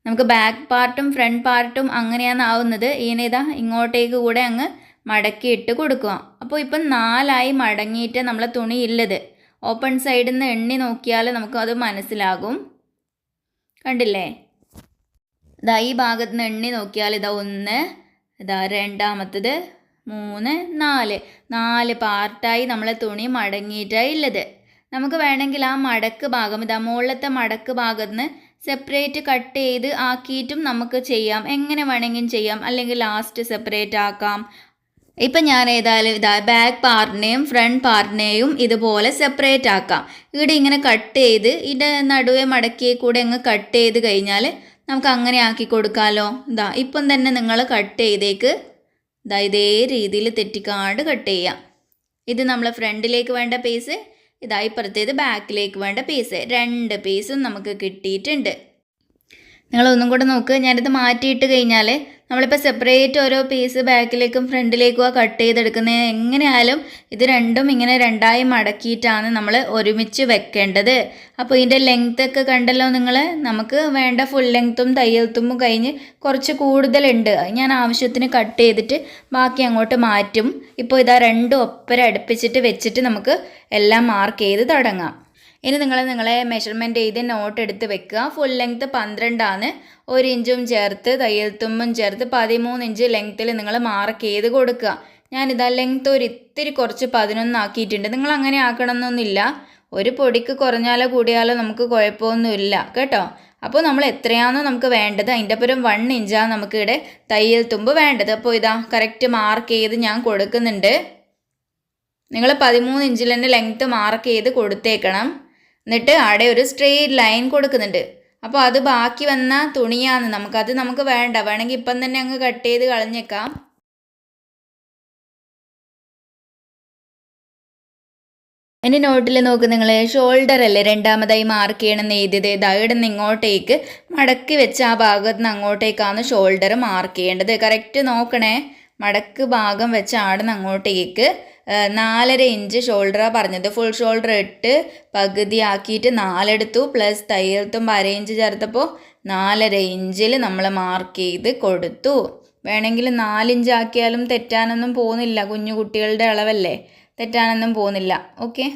നമുക്ക് ബാക്ക് പാർട്ടും ഫ്രണ്ട് പാർട്ടും അങ്ങനെയാണ് ആവുന്നത്. ഇതിനെ ഇങ്ങോട്ടേക്ക് കൂടെ അങ്ങ് മടക്കി ഇട്ട് കൊടുക്കുക. അപ്പോൾ ഇപ്പം 4 മടങ്ങിയിട്ട് നമ്മളെ തുണി ഉള്ളത്. ഓപ്പൺ സൈഡിൽ നിന്ന് എണ്ണി നോക്കിയാൽ നമുക്കത് മനസ്സിലാകും. കണ്ടില്ലേ, ഈ ഭാഗത്ത് നിന്ന് എണ്ണി നോക്കിയാൽ 1, രണ്ടാമത്തത് 3, 4 പാർട്ടായി നമ്മളെ തുണി മടങ്ങിയിട്ടാണ് ഉള്ളത്. നമുക്ക് വേണമെങ്കിൽ ആ മടക്ക് ഭാഗം മുകളിലത്തെ മടക്ക് ഭാഗത്ത് നിന്ന് സെപ്പറേറ്റ് കട്ട് ചെയ്ത് ആക്കിയിട്ടും നമുക്ക് ചെയ്യാം. എങ്ങനെ വേണമെങ്കിലും ചെയ്യാം, അല്ലെങ്കിൽ ലാസ്റ്റ് സെപ്പറേറ്റ് ആക്കാം. ഇപ്പം ഞാൻ ഏതായാലും ബാക്ക് പാർട്ടിനെയും ഫ്രണ്ട് പാർട്ടിനെയും ഇതുപോലെ സെപ്പറേറ്റ് ആക്കാം. ഇവിടെ ഇങ്ങനെ കട്ട് ചെയ്ത് ഇതിൻ്റെ നടുവേ മടക്കിയെ കൂടെ അങ്ങ് കട്ട് ചെയ്ത് കഴിഞ്ഞാൽ നമുക്ക് അങ്ങനെ ആക്കി കൊടുക്കാമല്ലോ. ഇപ്പം തന്നെ നിങ്ങൾ കട്ട് ചെയ്തേക്ക് ഇതേ രീതിയിൽ തെറ്റിക്കാണ്ട് കട്ട് ചെയ്യാം. ഇത് നമ്മൾ ഫ്രണ്ടിലേക്ക് വേണ്ട പീസ്, ഇപ്പുറത്തേത് ബാക്കിലേക്ക് വേണ്ട പീസ്. 2 പീസും നമുക്ക് കിട്ടിയിട്ടുണ്ട്. നിങ്ങളൊന്നും കൂടെ നോക്ക്, ഞാനിത് മാറ്റിയിട്ട് കഴിഞ്ഞാൽ നമ്മളിപ്പോൾ സെപ്പറേറ്റ് ഓരോ പീസ് ബാക്കിലേക്കും ഫ്രണ്ടിലേക്കും കട്ട് ചെയ്തെടുക്കുന്നത് എങ്ങനെയായാലും ഇത് രണ്ടും ഇങ്ങനെ രണ്ടായി മടക്കിയിട്ടാണ് നമ്മൾ ഒരുമിച്ച് വെക്കേണ്ടത്. അപ്പോൾ ഇതിൻ്റെ ലെങ്ത്തൊക്കെ കണ്ടല്ലോ നിങ്ങൾ. നമുക്ക് വേണ്ട ഫുൾ ലെങ്ത്തും തയ്യൽ തുമ്പും കഴിഞ്ഞ് കുറച്ച് കൂടുതലുണ്ട്. ഞാൻ ആവശ്യത്തിന് കട്ട് ചെയ്തിട്ട് ബാക്കി അങ്ങോട്ട് മാറ്റും. ഇപ്പോൾ ഇതാ രണ്ടും ഒപ്പരം അടുപ്പിച്ചിട്ട് വെച്ചിട്ട് നമുക്ക് എല്ലാം മാർക്ക് ചെയ്ത് തുടങ്ങാം. ഇനി നിങ്ങളെ മെഷർമെൻറ്റ് ചെയ്ത് നോട്ട് എടുത്ത് വെക്കുക. ഫുൾ ലെങ്ത്ത് 12 ആണ്. 1 ഇഞ്ചും ചേർത്ത് തയ്യൽ തുമ്പും ചേർത്ത് 13 ഇഞ്ച് ലെങ്ത്തിൽ നിങ്ങൾ മാർക്ക് ചെയ്ത് കൊടുക്കുക. ഞാനിതാ ലെങ്ത്ത് ഒരു ഇത്തിരി കുറച്ച് 11 ആക്കിയിട്ടുണ്ട്. നിങ്ങൾ അങ്ങനെ ആക്കണമെന്നൊന്നുമില്ല. ഒരു പൊടിക്ക് കുറഞ്ഞാലോ കൂടിയാലോ നമുക്ക് കുഴപ്പമൊന്നുമില്ല കേട്ടോ. അപ്പോൾ നമ്മൾ എത്രയാണോ നമുക്ക് വേണ്ടത് അതിൻ്റെ അപ്പുറം 1 ഇഞ്ചാണ് നമുക്കിവിടെ തയ്യൽ തുമ്പ് വേണ്ടത്. അപ്പോൾ ഇതാ കറക്റ്റ് മാർക്ക് ചെയ്ത് ഞാൻ കൊടുക്കുന്നുണ്ട്. നിങ്ങൾ 13 ഇഞ്ചിൽ തന്നെ ലെങ്ത്ത് മാർക്ക് ചെയ്ത് കൊടുത്തേക്കണം. എന്നിട്ട് അവിടെ ഒരു സ്ട്രെയിറ്റ് ലൈൻ കൊടുക്കുന്നുണ്ട്. അപ്പോൾ അത് ബാക്കി വന്ന തുണിയാണ്, നമുക്ക് വേണ്ട. വേണമെങ്കിൽ ഇപ്പം തന്നെ അങ്ങ് കട്ട് ചെയ്ത് കളഞ്ഞേക്കാം. ഇനി നോട്ടിൽ നോക്ക് നിങ്ങൾ, ഷോൾഡർ അല്ലേ രണ്ടാമതായി മാർക്ക് ചെയ്യണമെന്ന് എഴുതിയത്. ഇവിടെ നിന്ന് ഇങ്ങോട്ടേക്ക് മടക്കി വെച്ച് ആ ഭാഗത്ത് നിന്ന് അങ്ങോട്ടേക്കാണ് ഷോൾഡർ മാർക്ക് ചെയ്യേണ്ടത്. കറക്റ്റ് നോക്കണേ. മടക്ക് ഭാഗം വെച്ച് അവിടെ നിന്ന് അങ്ങോട്ടേക്ക് 4.5 ഇഞ്ച് ഷോൾഡറാണ് പറഞ്ഞത്. ഫുൾ ഷോൾഡർ ഇട്ട് പകുതി ആക്കിയിട്ട് 4 എടുത്തു. പ്ലസ് തയ്യൽ തുമ്പ് 1/2 ഇഞ്ച് ചേർത്തപ്പോൾ 4.5 ഇഞ്ചിൽ നമ്മൾ മാർക്ക് ചെയ്ത് കൊടുത്തു. വേണമെങ്കിൽ 4 ഇഞ്ച് ആക്കിയാലും തെറ്റാനൊന്നും പോകുന്നില്ല. കുഞ്ഞു കുട്ടികളുടെ അളവല്ലേ, തെറ്റാനൊന്നും പോകുന്നില്ല. ഓക്കെ,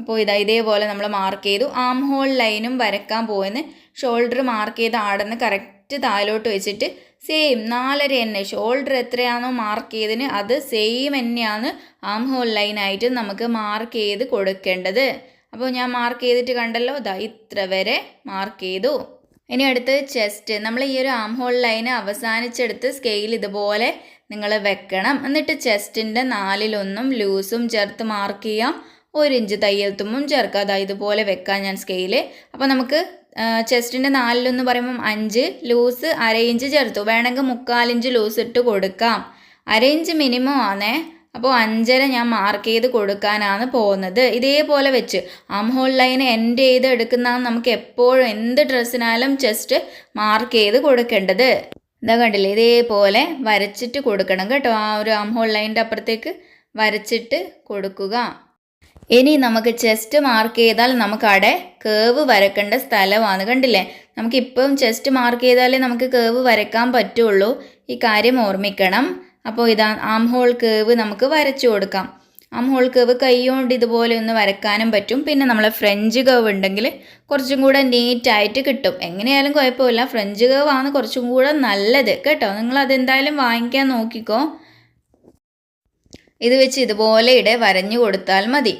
അപ്പോൾ ഇതേപോലെ നമ്മൾ മാർക്ക് ചെയ്തു. ആം ഹോൾ ലൈനും വരക്കാൻ പോയെന്ന് ഷോൾഡർ മാർക്ക് ചെയ്ത് ആടെന്ന് കറക്റ്റ് താഴോട്ട് വെച്ചിട്ട് സെയിം 4.5 തന്നെ. ഷോൾഡർ എത്രയാണോ മാർക്ക് ചെയ്തതിന് അത് സെയിം തന്നെയാണ് ആം ഹോൾ ലൈനായിട്ട് നമുക്ക് മാർക്ക് ചെയ്ത് കൊടുക്കേണ്ടത്. അപ്പോൾ ഞാൻ മാർക്ക് ചെയ്തിട്ട് കണ്ടല്ലോ, ഇത്ര വരെ മാർക്ക് ചെയ്തു. ഇനി അടുത്ത് ചെസ്റ്റ്. നമ്മൾ ഈ ഒരു ആം ഹോൾ ലൈന് അവസാനിച്ചെടുത്ത് സ്കെയിൽ ഇതുപോലെ നിങ്ങൾ വെക്കണം. എന്നിട്ട് ചെസ്റ്റിൻ്റെ 4/1 ലൂസും ചേർത്ത് മാർക്ക് ചെയ്യാം. 1 ഇഞ്ച് തയ്യൽ തുമ്പും ചേർക്കുക. ഇതുപോലെ വെക്കാം ഞാൻ സ്കെയിൽ. അപ്പോൾ നമുക്ക് ചെസ്റ്റിൻ്റെ 4/1 പറയുമ്പം 5 ലൂസ് 1/2 ഇഞ്ച് ചേർത്തു. വേണമെങ്കിൽ 3/4 ഇഞ്ച് ലൂസ് ഇട്ട് കൊടുക്കാം. 1/2 ഇഞ്ച് മിനിമം ആണേ. അപ്പോൾ 5.5 ഞാൻ മാർക്ക് ചെയ്ത് കൊടുക്കാനാണ് പോകുന്നത്. ഇതേപോലെ വെച്ച് ആം ഹോൾ ലൈൻ എൻഡ് ചെയ്ത് എടുക്കുന്നതാണ് നമുക്ക് എപ്പോഴും എന്ത് ഡ്രസ്സിനാലും ചെസ്റ്റ് മാർക്ക് ചെയ്ത് കൊടുക്കേണ്ടത്. ഇതാ കണ്ടില്ലേ, ഇതേപോലെ വരച്ചിട്ട് കൊടുക്കണം കേട്ടോ. ആ ഒരു ആം ഹോൾ ലൈനിൻ്റെ അപ്പുറത്തേക്ക് വരച്ചിട്ട് കൊടുക്കുക. ഇനി നമുക്ക് ചെസ്റ്റ് മാർക്ക് ചെയ്താൽ നമുക്കവിടെ കേവ് വരക്കേണ്ട സ്ഥലമാണ്. കണ്ടില്ലേ, നമുക്കിപ്പം ചെസ്റ്റ് മാർക്ക് ചെയ്താലേ നമുക്ക് കേവ് വരക്കാൻ പറ്റുള്ളൂ. ഈ കാര്യം ഓർമ്മിക്കണം. അപ്പോൾ ഇതാ ആം ഹോൾ കേവ് നമുക്ക് വരച്ചു കൊടുക്കാം. ആം ഹോൾ കേവ് കൈകൊണ്ട് ഇതുപോലെ ഒന്ന് വരക്കാനും പറ്റും. പിന്നെ നമ്മളെ ഫ്രഞ്ച് കേവ് ഉണ്ടെങ്കിൽ കുറച്ചും കൂടെ നീറ്റായിട്ട് കിട്ടും. എങ്ങനെയായാലും കുഴപ്പമില്ല, ഫ്രഞ്ച് കേവ് ആണ് കുറച്ചും കൂടെ നല്ലത് കേട്ടോ. നിങ്ങളതെന്തായാലും വാങ്ങിക്കാൻ നോക്കിക്കോ. ഇത് വെച്ച് ഇതുപോലെ വരഞ്ഞു കൊടുത്താൽ മതി.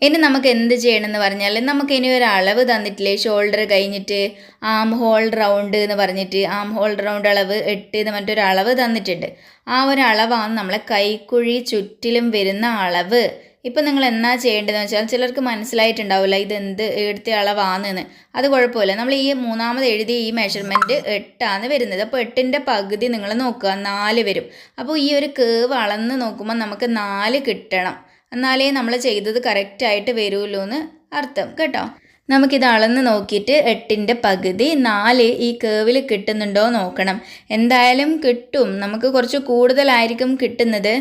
ഇനി നമുക്ക് എന്ത് ചെയ്യണമെന്ന് പറഞ്ഞാൽ, നമുക്ക് ഇനി ഒരു അളവ് തന്നിട്ടില്ലേ ഷോൾഡർ കഴിഞ്ഞിട്ട് ആം ഹോൾ റൗണ്ട് എന്ന് പറഞ്ഞിട്ട്, ആം ഹോൾ റൗണ്ട് അളവ് 8 എന്ന് മറ്റൊരു അളവ് തന്നിട്ടുണ്ട്. ആ ഒരു അളവാണ് നമ്മളെ കൈക്കുഴി ചുറ്റിലും വരുന്ന അളവ്. ഇപ്പം നിങ്ങൾ എന്നാ ചെയ്യേണ്ടതെന്ന് വെച്ചാൽ, ചിലർക്ക് മനസ്സിലായിട്ടുണ്ടാവില്ല ഇതെന്ത് എടുത്ത അളവാണെന്ന്. അത് കുഴപ്പമില്ല. നമ്മൾ ഈ മൂന്നാമത് എഴുതിയ ഈ മെഷർമെൻറ്റ് 8 വരുന്നത്. അപ്പോൾ 8ൻ്റെ പകുതി നിങ്ങൾ നോക്കുക, 4 വരും. അപ്പോൾ ഈ ഒരു കേവ് അളന്ന് നോക്കുമ്പോൾ നമുക്ക് 4 കിട്ടണം. എന്നാലേ നമ്മൾ ചെയ്തത് കറക്റ്റായിട്ട് വരുമല്ലോ എന്ന് അർത്ഥം കേട്ടോ. നമുക്കിത് അളന്ന് നോക്കിയിട്ട് 8ൻ്റെ പകുതി 4 ഈ കേവിൽ കിട്ടുന്നുണ്ടോ നോക്കണം. എന്തായാലും കിട്ടും. നമുക്ക് കുറച്ച് കൂടുതലായിരിക്കും കിട്ടുന്നത്.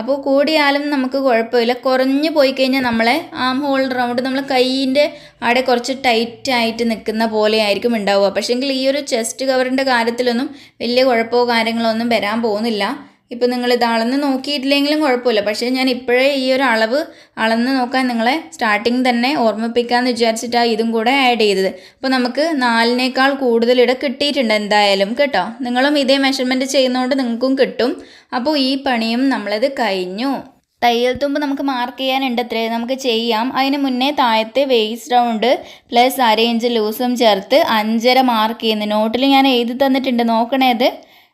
അപ്പോൾ കൂടിയാലും നമുക്ക് കുഴപ്പമില്ല. കുറഞ്ഞു പോയി കഴിഞ്ഞാൽ നമ്മളെ ആം ഹോൾ റൗണ്ട് നമ്മൾ കൈയിൻ്റെ അവിടെ കുറച്ച് ടൈറ്റായിട്ട് നിൽക്കുന്ന പോലെ ആയിരിക്കും ഉണ്ടാവുക. പക്ഷേങ്കിൽ ഈ ഒരു ചെസ്റ്റ് കവറിൻ്റെ കാര്യത്തിലൊന്നും വലിയ കുഴപ്പമോ കാര്യങ്ങളോ ഒന്നും വരാൻ പോകുന്നില്ല. ഇപ്പോൾ നിങ്ങൾ ഇത് അളന്ന് നോക്കിയിട്ടില്ലെങ്കിലും കുഴപ്പമില്ല. പക്ഷേ ഞാൻ ഇപ്പോഴേ ഈ ഒരു അളവ് അളന്ന് നോക്കാൻ നിങ്ങളെ സ്റ്റാർട്ടിങ് തന്നെ ഓർമ്മിപ്പിക്കാമെന്ന് വിചാരിച്ചിട്ടാണ് ഇതും കൂടെ ആഡ് ചെയ്തത്. അപ്പോൾ നമുക്ക് 4നേക്കാൾ കൂടുതൽ കിട്ടിയിട്ടുണ്ട് എന്തായാലും കേട്ടോ. നിങ്ങളും ഇതേ മെഷർമെൻറ്റ് ചെയ്യുന്നതുകൊണ്ട് നിങ്ങൾക്കും കിട്ടും. അപ്പോൾ ഈ പണിയും നമ്മളത് കഴിഞ്ഞു. തയ്യൽ തുമ്പ് നമുക്ക് മാർക്ക് ചെയ്യാനുണ്ട്. അത്രേ നമുക്ക് ചെയ്യാം. അതിന് മുന്നേ താഴത്തെ വേസ്റ്റ് റൗണ്ട് പ്ലസ് 1/2 ഇഞ്ച് ലൂസും ചേർത്ത് 5.5 മാർക്ക് ചെയ്യുന്നു. നോട്ടിൽ ഞാൻ എഴുതി തന്നിട്ടുണ്ട്, നോക്കണേത്.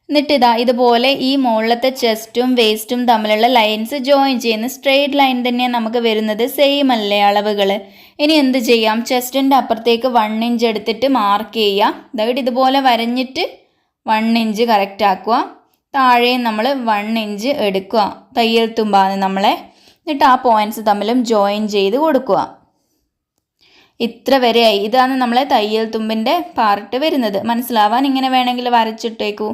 എന്നിട്ട് ഇതുപോലെ ഈ മുകളിലത്തെ ചെസ്റ്റും വേസ്റ്റും തമ്മിലുള്ള ലൈൻസ് ജോയിൻ ചെയ്യുന്ന സ്ട്രെയിറ്റ് ലൈൻ തന്നെയാണ് നമുക്ക് വരുന്നത്. സെയിം അല്ലേ അളവുകൾ. ഇനി എന്ത് ചെയ്യാം, ചെസ്റ്റിൻ്റെ അപ്പുറത്തേക്ക് 1 ഇഞ്ച് എടുത്തിട്ട് മാർക്ക് ചെയ്യുക. ഇതുപോലെ വരഞ്ഞിട്ട് 1 ഇഞ്ച് കറക്റ്റ് ആക്കുക. താഴെയും നമ്മൾ 1 ഇഞ്ച് എടുക്കുക. തയ്യൽ തുമ്പാണ് നമ്മളെ. എന്നിട്ട് ആ പോയിൻറ്റ്സ് തമ്മിലും ജോയിൻ ചെയ്ത് കൊടുക്കുക. ഇത്ര വരെയായി. ഇതാണ് നമ്മളെ തയ്യൽ തുമ്പിൻ്റെ പാർട്ട് വരുന്നത്. മനസ്സിലാവാൻ ഇങ്ങനെ വേണമെങ്കിൽ വരച്ചിട്ടേക്കൂ.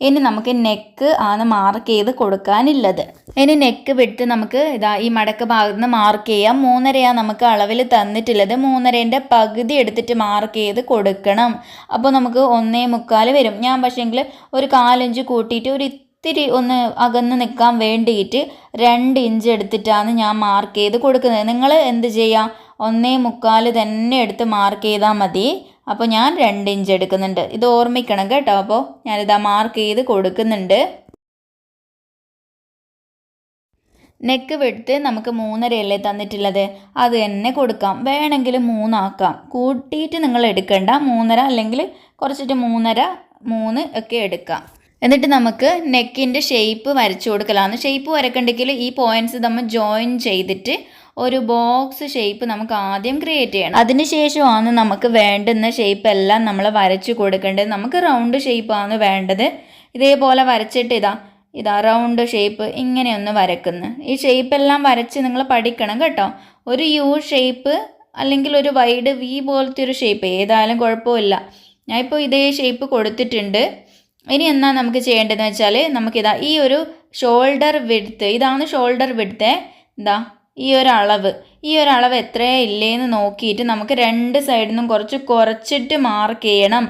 ഇനി നമുക്ക് നെക്ക് ആണ് മാർക്ക് ചെയ്ത് കൊടുക്കാനുള്ളത്. ഇനി നെക്ക് വിട്ട് നമുക്ക് ഇതാ ഈ മടക്ക് ഭാഗത്ത് നിന്ന് മാർക്ക് ചെയ്യാം. 3.5 നമുക്ക് അളവിൽ തന്നിട്ടുള്ളത്. 3.5ൻ്റെ പകുതി എടുത്തിട്ട് മാർക്ക് ചെയ്ത് കൊടുക്കണം. അപ്പോൾ നമുക്ക് 1.25 വരും. ഞാൻ പക്ഷേങ്കിൽ ഒരു 4 ഇഞ്ച് കൂട്ടിയിട്ട് ഒരു ഇത്തിരി ഒന്ന് അകന്ന് നിൽക്കാൻ വേണ്ടിയിട്ട് 2 ഇഞ്ച് എടുത്തിട്ടാണ് ഞാൻ മാർക്ക് ചെയ്ത് കൊടുക്കുന്നത്. നിങ്ങൾ എന്ത് ചെയ്യാം, 1.25 തന്നെ എടുത്ത് മാർക്ക് ചെയ്താൽ മതി. അപ്പോൾ ഞാൻ 2 ഇഞ്ച് എടുക്കുന്നുണ്ട്. ഇത് ഓർമ്മിക്കണം കേട്ടോ. അപ്പോൾ ഞാനിതാ മാർക്ക് ചെയ്ത് കൊടുക്കുന്നുണ്ട്. നെക്ക് വിട്ട് നമുക്ക് 3.5 തന്നിട്ടുള്ളത്, അത് തന്നെ കൊടുക്കാം. വേണമെങ്കിൽ 3 ആക്കാം. കൂട്ടിയിട്ട് നിങ്ങൾ എടുക്കണ്ട. 3.5 അല്ലെങ്കിൽ കുറച്ചിട്ട് 3.5 ഒക്കെ എടുക്കാം. എന്നിട്ട് നമുക്ക് നെക്കിൻ്റെ ഷേപ്പ് വരച്ചു കൊടുക്കലാണ്. ഷേപ്പ് വരക്കണ്ടെങ്കിൽ ഈ പോയിൻറ്റ്സ് നമ്മൾ ജോയിൻ ചെയ്തിട്ട് ഒരു ബോക്സ് ഷേപ്പ് നമുക്ക് ആദ്യം ക്രിയേറ്റ് ചെയ്യണം. അതിനുശേഷമാണ് നമുക്ക് വേണ്ടുന്ന ഷേപ്പ് എല്ലാം നമ്മൾ വരച്ചു കൊടുക്കേണ്ടത്. നമുക്ക് റൗണ്ട് ഷേപ്പാണ് വേണ്ടത്. ഇതേപോലെ വരച്ചിട്ട് ഇതാ റൗണ്ട് ഷേപ്പ് ഇങ്ങനെയൊന്ന് വരക്കുന്നു. ഈ ഷേപ്പെല്ലാം വരച്ച് നിങ്ങൾ പഠിക്കണം കേട്ടോ. ഒരു യു ഷേപ്പ് അല്ലെങ്കിൽ ഒരു വൈഡ് വി പോലത്തെ ഒരു ഷേപ്പ് ഏതായാലും കുഴപ്പമില്ല. ഞാൻ ഇപ്പോൾ ഇതേ ഷേപ്പ് കൊടുത്തിട്ടുണ്ട്. ഇനി എന്നാ നമുക്ക് ചെയ്യേണ്ടതെന്ന് വെച്ചാൽ നമുക്കിതാ ഈ ഒരു ഷോൾഡർ വിഡ്ത്ത്, ഇതാണ് ഷോൾഡർ വിഡ്ത്ത്. ഈ ഒരു അളവ് എത്രയേ ഇല്ലേന്ന് നോക്കിയിട്ട് നമുക്ക് 2 സൈഡിൽ നിന്നും കുറച്ചിട്ട് മാർക്ക് ചെയ്യണം.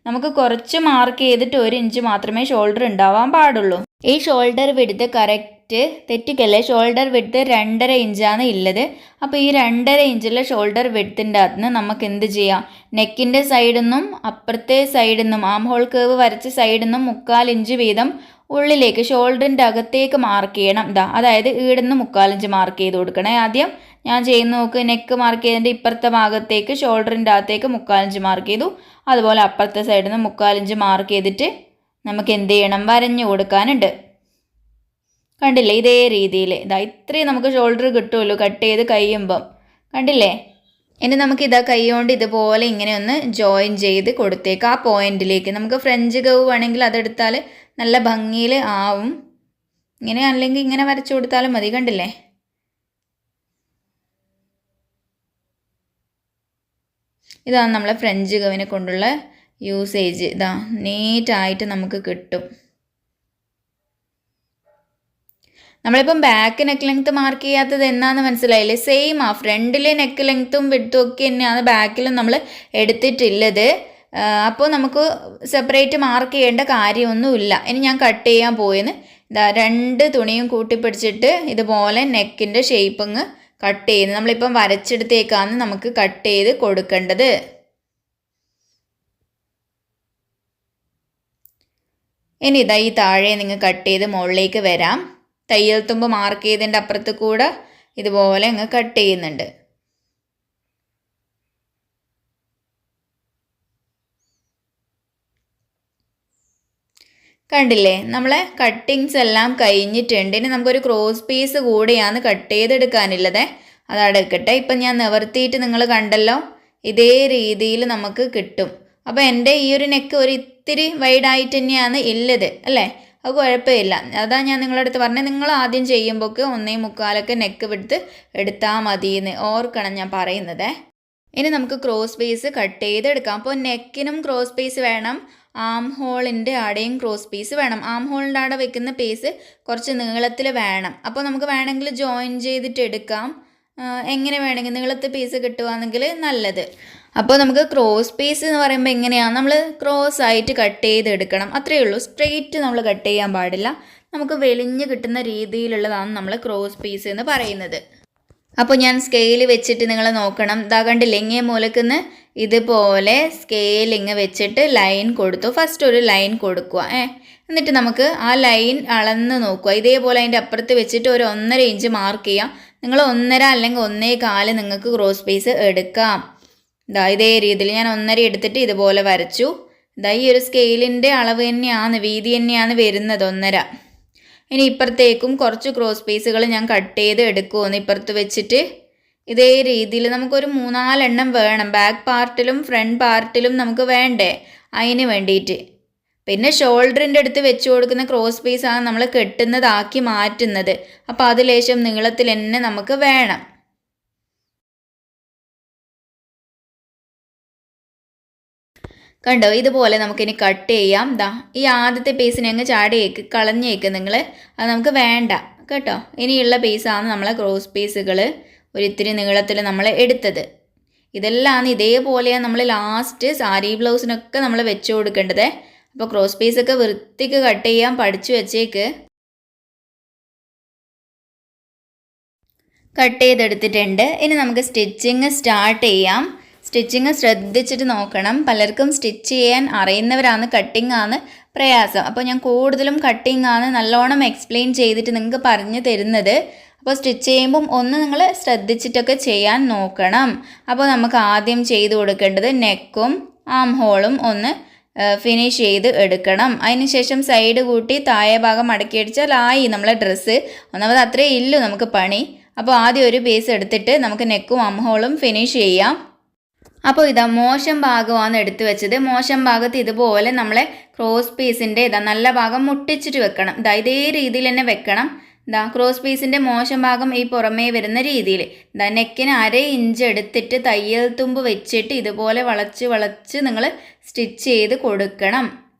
നമുക്ക് കുറച്ച് മാർക്ക് ചെയ്തിട്ട് 1 ഇഞ്ച് മാത്രമേ ഷോൾഡർ ഉണ്ടാവാൻ പാടുള്ളൂ. ഈ ഷോൾഡർ വിഡ്ത്ത് കറക്റ്റ് തെറ്റിക്കല്ലേ. ഷോൾഡർ വിഡ്ത്ത് 2.5 ഇഞ്ചാണ് ഉള്ളത്. അപ്പോൾ ഈ 2.5 ഇഞ്ചുള്ള ഷോൾഡർ വിഡ്ത്തിൻ്റെ അകത്ത് നിന്ന് നമുക്ക് എന്ത് ചെയ്യാം, നെക്കിൻ്റെ സൈഡിൽ നിന്നും അപ്പുറത്തെ സൈഡിൽ നിന്നും ആം ഹോൾ കേവ് വരച്ച സൈഡിൽ നിന്നും 3/4 ഇഞ്ച് വീതം ഉള്ളിലേക്ക് ഷോൾഡറിൻ്റെ അകത്തേക്ക് മാർക്ക് ചെയ്യണം. അതായത് ഈടുന്ന് 3/4 ഇഞ്ച് മാർക്ക് ചെയ്ത് കൊടുക്കണേ. ആദ്യം ഞാൻ ചെയ്യുന്ന നോക്ക്, നെക്ക് മാർക്ക് ചെയ്തതിൻ്റെ ഇപ്പുറത്തെ ഭാഗത്തേക്ക് ഷോൾഡറിൻ്റെ അകത്തേക്ക് 3/4 ഇഞ്ച് മാർക്ക് ചെയ്തു. അതുപോലെ അപ്പുറത്തെ സൈഡിൽ നിന്ന് 3/4 ഇഞ്ച് മാർക്ക് ചെയ്തിട്ട് നമുക്ക് എന്ത് ചെയ്യണം, വരഞ്ഞു കൊടുക്കാനുണ്ട്. കണ്ടില്ലേ, ഇതേ രീതിയിൽ ഇത്രയും നമുക്ക് ഷോൾഡർ കിട്ടുമല്ലോ കട്ട് ചെയ്ത് കഴിയുമ്പം. കണ്ടില്ലേ. ഇനി നമുക്ക് കൈ കൊണ്ട് ഇതുപോലെ ഇങ്ങനെ ഒന്ന് ജോയിൻ ചെയ്ത് കൊടുത്തേക്ക് ആ പോയിന്റിലേക്ക്. നമുക്ക് ഫ്രഞ്ച് കർവ് വേണമെങ്കിൽ അതെടുത്താൽ നല്ല ഭംഗിയിൽ ആവും. ഇങ്ങനെ അല്ലെങ്കിൽ ഇങ്ങനെ വരച്ചു കൊടുത്താലും മതി. കണ്ടില്ലേ. ഇതാണ് നമ്മളെ ഫ്രഞ്ച് കർവിനെ കൊണ്ടുള്ള യൂസേജ്. നീറ്റായിട്ട് നമുക്ക് കിട്ടും. നമ്മളിപ്പം ബാക്ക് നെക്ക് ലെങ്ത്ത് മാർക്ക് ചെയ്യാത്തത് എന്നാന്ന് മനസ്സിലായില്ലേ. സെയിം ഫ്രണ്ടിലെ നെക്ക് ലെങ്ത്തും വിഡ്ത്തും ഒക്കെ തന്നെയാണ് ബാക്കിലും നമ്മൾ എടുത്തിട്ടുള്ളത്. അപ്പോൾ നമുക്ക് സെപ്പറേറ്റ് മാർക്ക് ചെയ്യേണ്ട കാര്യമൊന്നുമില്ല. ഇനി ഞാൻ കട്ട് ചെയ്യാൻ പോയെന്ന് 2 തുണിയും കൂട്ടിപ്പിടിച്ചിട്ട് ഇതുപോലെ നെക്കിൻ്റെ ഷേപ്പിങ് കട്ട് ചെയ്യുന്നത്. നമ്മളിപ്പം വരച്ചെടുത്തേക്കാണ് നമുക്ക് കട്ട് ചെയ്ത് കൊടുക്കേണ്ടത്. ഇനി ഈ താഴെ നിങ്ങൾ കട്ട് ചെയ്ത് മുകളിലേക്ക് വരാം. തയ്യൽ തുമ്പ് മാർക്ക് ചെയ്തതിൻ്റെ അപ്പുറത്ത് കൂടെ ഇതുപോലെ അങ്ങ് കട്ട് ചെയ്യുന്നുണ്ട്. കണ്ടില്ലേ, നമ്മളെ കട്ടിങ്സ് എല്ലാം കഴിഞ്ഞിട്ടുണ്ട്. ഇനി നമുക്കൊരു ക്രോസ് പീസ് കൂടെയാണ് കട്ട് ചെയ്തെടുക്കാനുള്ളത്. അതവിടെ എടുക്കട്ടെ. ഇപ്പം ഞാൻ നിവർത്തിയിട്ട് നിങ്ങൾ കണ്ടല്ലോ, ഇതേ രീതിയിൽ നമുക്ക് കിട്ടും. അപ്പോൾ എൻ്റെ ഈ ഒരു നെക്ക് ഒരു ഇത്തിരി വൈഡായിട്ട് തന്നെയാണ് ഉള്ളത് അല്ലേ. അത് കുഴപ്പമില്ല. അതാ ഞാൻ നിങ്ങളുടെ അടുത്ത് പറഞ്ഞത്, നിങ്ങൾ ആദ്യം ചെയ്യുമ്പോഴൊക്കെ 1.25 നെക്ക് വിട്ട് എടുത്താൽ മതിയെന്ന് ഓർക്കണം ഞാൻ പറയുന്നത്. ഇനി നമുക്ക് ക്രോസ് പീസ് കട്ട് ചെയ്തെടുക്കാം. അപ്പോൾ നെക്കിനും ക്രോസ് പീസ് വേണം, ആം ഹോളിൻ്റെ ആടെയും ക്രോസ് പീസ് വേണം. ആം ഹോളിൻ്റെ ആടെ വെക്കുന്ന പീസ് കുറച്ച് നീളത്തിൽ വേണം. അപ്പോൾ നമുക്ക് വേണമെങ്കിൽ ജോയിൻ ചെയ്തിട്ട് എടുക്കാം. എങ്ങനെ വേണമെങ്കിൽ നീളത്തിൽ പീസ് കിട്ടുകയാണെങ്കിൽ നല്ലത്. അപ്പോൾ നമുക്ക് ക്രോസ് പീസ് എന്ന് പറയുമ്പോൾ എങ്ങനെയാണ്, നമ്മൾ ക്രോസ് ആയിട്ട് കട്ട് ചെയ്തെടുക്കണം. അത്രയേ ഉള്ളൂ. സ്ട്രെയിറ്റ് നമ്മൾ കട്ട് ചെയ്യാൻ പാടില്ല. നമുക്ക് വെളിഞ്ഞ് കിട്ടുന്ന രീതിയിലുള്ളതാണ് നമ്മൾ ക്രോസ് പീസ് എന്ന് പറയുന്നത്. അപ്പോൾ ഞാൻ സ്കെയിൽ വെച്ചിട്ട് നിങ്ങൾ നോക്കണം. കണ്ടില്ലേ, ഇങ്ങേ മൂലക്കുന്ന് ഇതുപോലെ സ്കെയിലിങ് വെച്ചിട്ട് ലൈൻ കൊടുത്തു. ഫസ്റ്റ് ഒരു ലൈൻ കൊടുക്കുക. എന്നിട്ട് നമുക്ക് ആ ലൈൻ അളന്ന് നോക്കുക. ഇതേപോലെ അതിൻ്റെ അപ്പുറത്ത് വെച്ചിട്ട് ഒരു 1.5 ഇഞ്ച് മാർക്ക് ചെയ്യാം. നിങ്ങൾ 1.5 അല്ലെങ്കിൽ 1.25 നിങ്ങൾക്ക് ക്രോസ് പീസ് എടുക്കാം. ഇതേ രീതിയിൽ ഞാൻ 1.5 എടുത്തിട്ട് ഇതുപോലെ വരച്ചു. ഈ ഒരു സ്കെയിലിൻ്റെ അളവ് തന്നെയാണ്, വീതി തന്നെയാണ് വരുന്നത് 1.5. ഇനി ഇപ്പുറത്തേക്കും കുറച്ച് ക്രോസ് പീസുകൾ ഞാൻ കട്ട് ചെയ്ത് എടുക്കുമെന്ന് ഇപ്പുറത്ത് വെച്ചിട്ട് ഇതേ രീതിയിൽ നമുക്കൊരു 3-4 എണ്ണം വേണം. ബാക്ക് പാർട്ടിലും ഫ്രണ്ട് പാർട്ടിലും നമുക്ക് വേണ്ടേ, അതിന് വേണ്ടിയിട്ട്. പിന്നെ ഷോൾഡറിൻ്റെ അടുത്ത് വെച്ച് കൊടുക്കുന്ന ക്രോസ് പീസാണ് നമ്മൾ കെട്ടുന്നതാക്കി മാറ്റുന്നത്. അപ്പോൾ അത് ലേശം നീളത്തിൽ തന്നെ നമുക്ക് വേണം. കണ്ടോ, ഇതുപോലെ നമുക്കിനി കട്ട് ചെയ്യാം. ദാ ഈ ആദ്യത്തെ പീസിനെ അങ്ങ് ചാടിയേക്ക് കളഞ്ഞേക്ക് നിങ്ങൾ, അത് നമുക്ക് വേണ്ട കേട്ടോ. ഇനിയുള്ള പീസാണ് നമ്മളെ ക്രോസ് പീസുകൾ ഒരിത്തിരി നീളത്തിൽ നമ്മൾ എടുത്തത്. ഇതെല്ലാം ഇതേപോലെയാണ് നമ്മൾ ലാസ്റ്റ് സാരി ബ്ലൗസിനൊക്കെ നമ്മൾ വെച്ച് കൊടുക്കേണ്ടത്. അപ്പോൾ ക്രോസ് പീസൊക്കെ വൃത്തിക്ക് കട്ട് ചെയ്യാൻ പഠിച്ചു വെച്ചേക്ക്. കട്ട് ചെയ്തെടുത്തിട്ടുണ്ട്. ഇനി നമുക്ക് സ്റ്റിച്ചിങ് സ്റ്റാർട്ട് ചെയ്യാം. സ്റ്റിച്ചിങ് ശ്രദ്ധിച്ചിട്ട് നോക്കണം. പലർക്കും സ്റ്റിച്ച് ചെയ്യാൻ അറിയുന്നവരാണ് കട്ടിംഗ് ആണ് പ്രയാസം. അപ്പോൾ ഞാൻ കൂടുതലും കട്ടിംഗ് ആണ് നല്ലോണം എക്സ്പ്ലെയിൻ ചെയ്തിട്ട് നിങ്ങൾക്ക് പറഞ്ഞു തരുന്നത്. അപ്പോൾ സ്റ്റിച്ച് ചെയ്യുമ്പം ഒന്ന് നിങ്ങൾ ശ്രദ്ധിച്ചിട്ടൊക്കെ ചെയ്യാൻ നോക്കണം. അപ്പോൾ നമുക്ക് ആദ്യം ചെയ്ത് കൊടുക്കേണ്ടത് നെക്കും ആം ഹോളും ഒന്ന് ഫിനിഷ് ചെയ്ത് എടുക്കണം. അതിനുശേഷം സൈഡ് കൂട്ടി താഴെ ഭാഗം മടക്കിയടിച്ചാൽ ആയി നമ്മളെ ഡ്രസ്സ്. ഒന്നാമത് അത്രേ ഇല്ലു നമുക്ക് പണി. അപ്പോൾ ആദ്യം ഒരു പീസ് എടുത്തിട്ട് നമുക്ക് നെക്കും ആം ഹോളും ഫിനിഷ് ചെയ്യാം. അപ്പോൾ ഇതാ മോശം ഭാഗമാണ് എടുത്തു വെച്ചത്. മോശം ഭാഗത്ത് ഇതുപോലെ നമ്മളെ ക്രോസ് പീസിൻ്റെ നല്ല ഭാഗം മുട്ടിച്ചിട്ട് വെക്കണം. ഇതേ രീതിയിൽ തന്നെ വെക്കണം. ക്രോസ് പീസിൻ്റെ മോശം ഭാഗം ഈ പുറമേ വരുന്ന രീതിയിൽ നെക്കിന് 1/2 ഇഞ്ച് എടുത്തിട്ട് തയ്യൽ തുമ്പ് വെച്ചിട്ട് ഇതുപോലെ വളച്ച് വളച്ച് നിങ്ങൾ സ്റ്റിച്ച് ചെയ്ത് കൊടുക്കണം.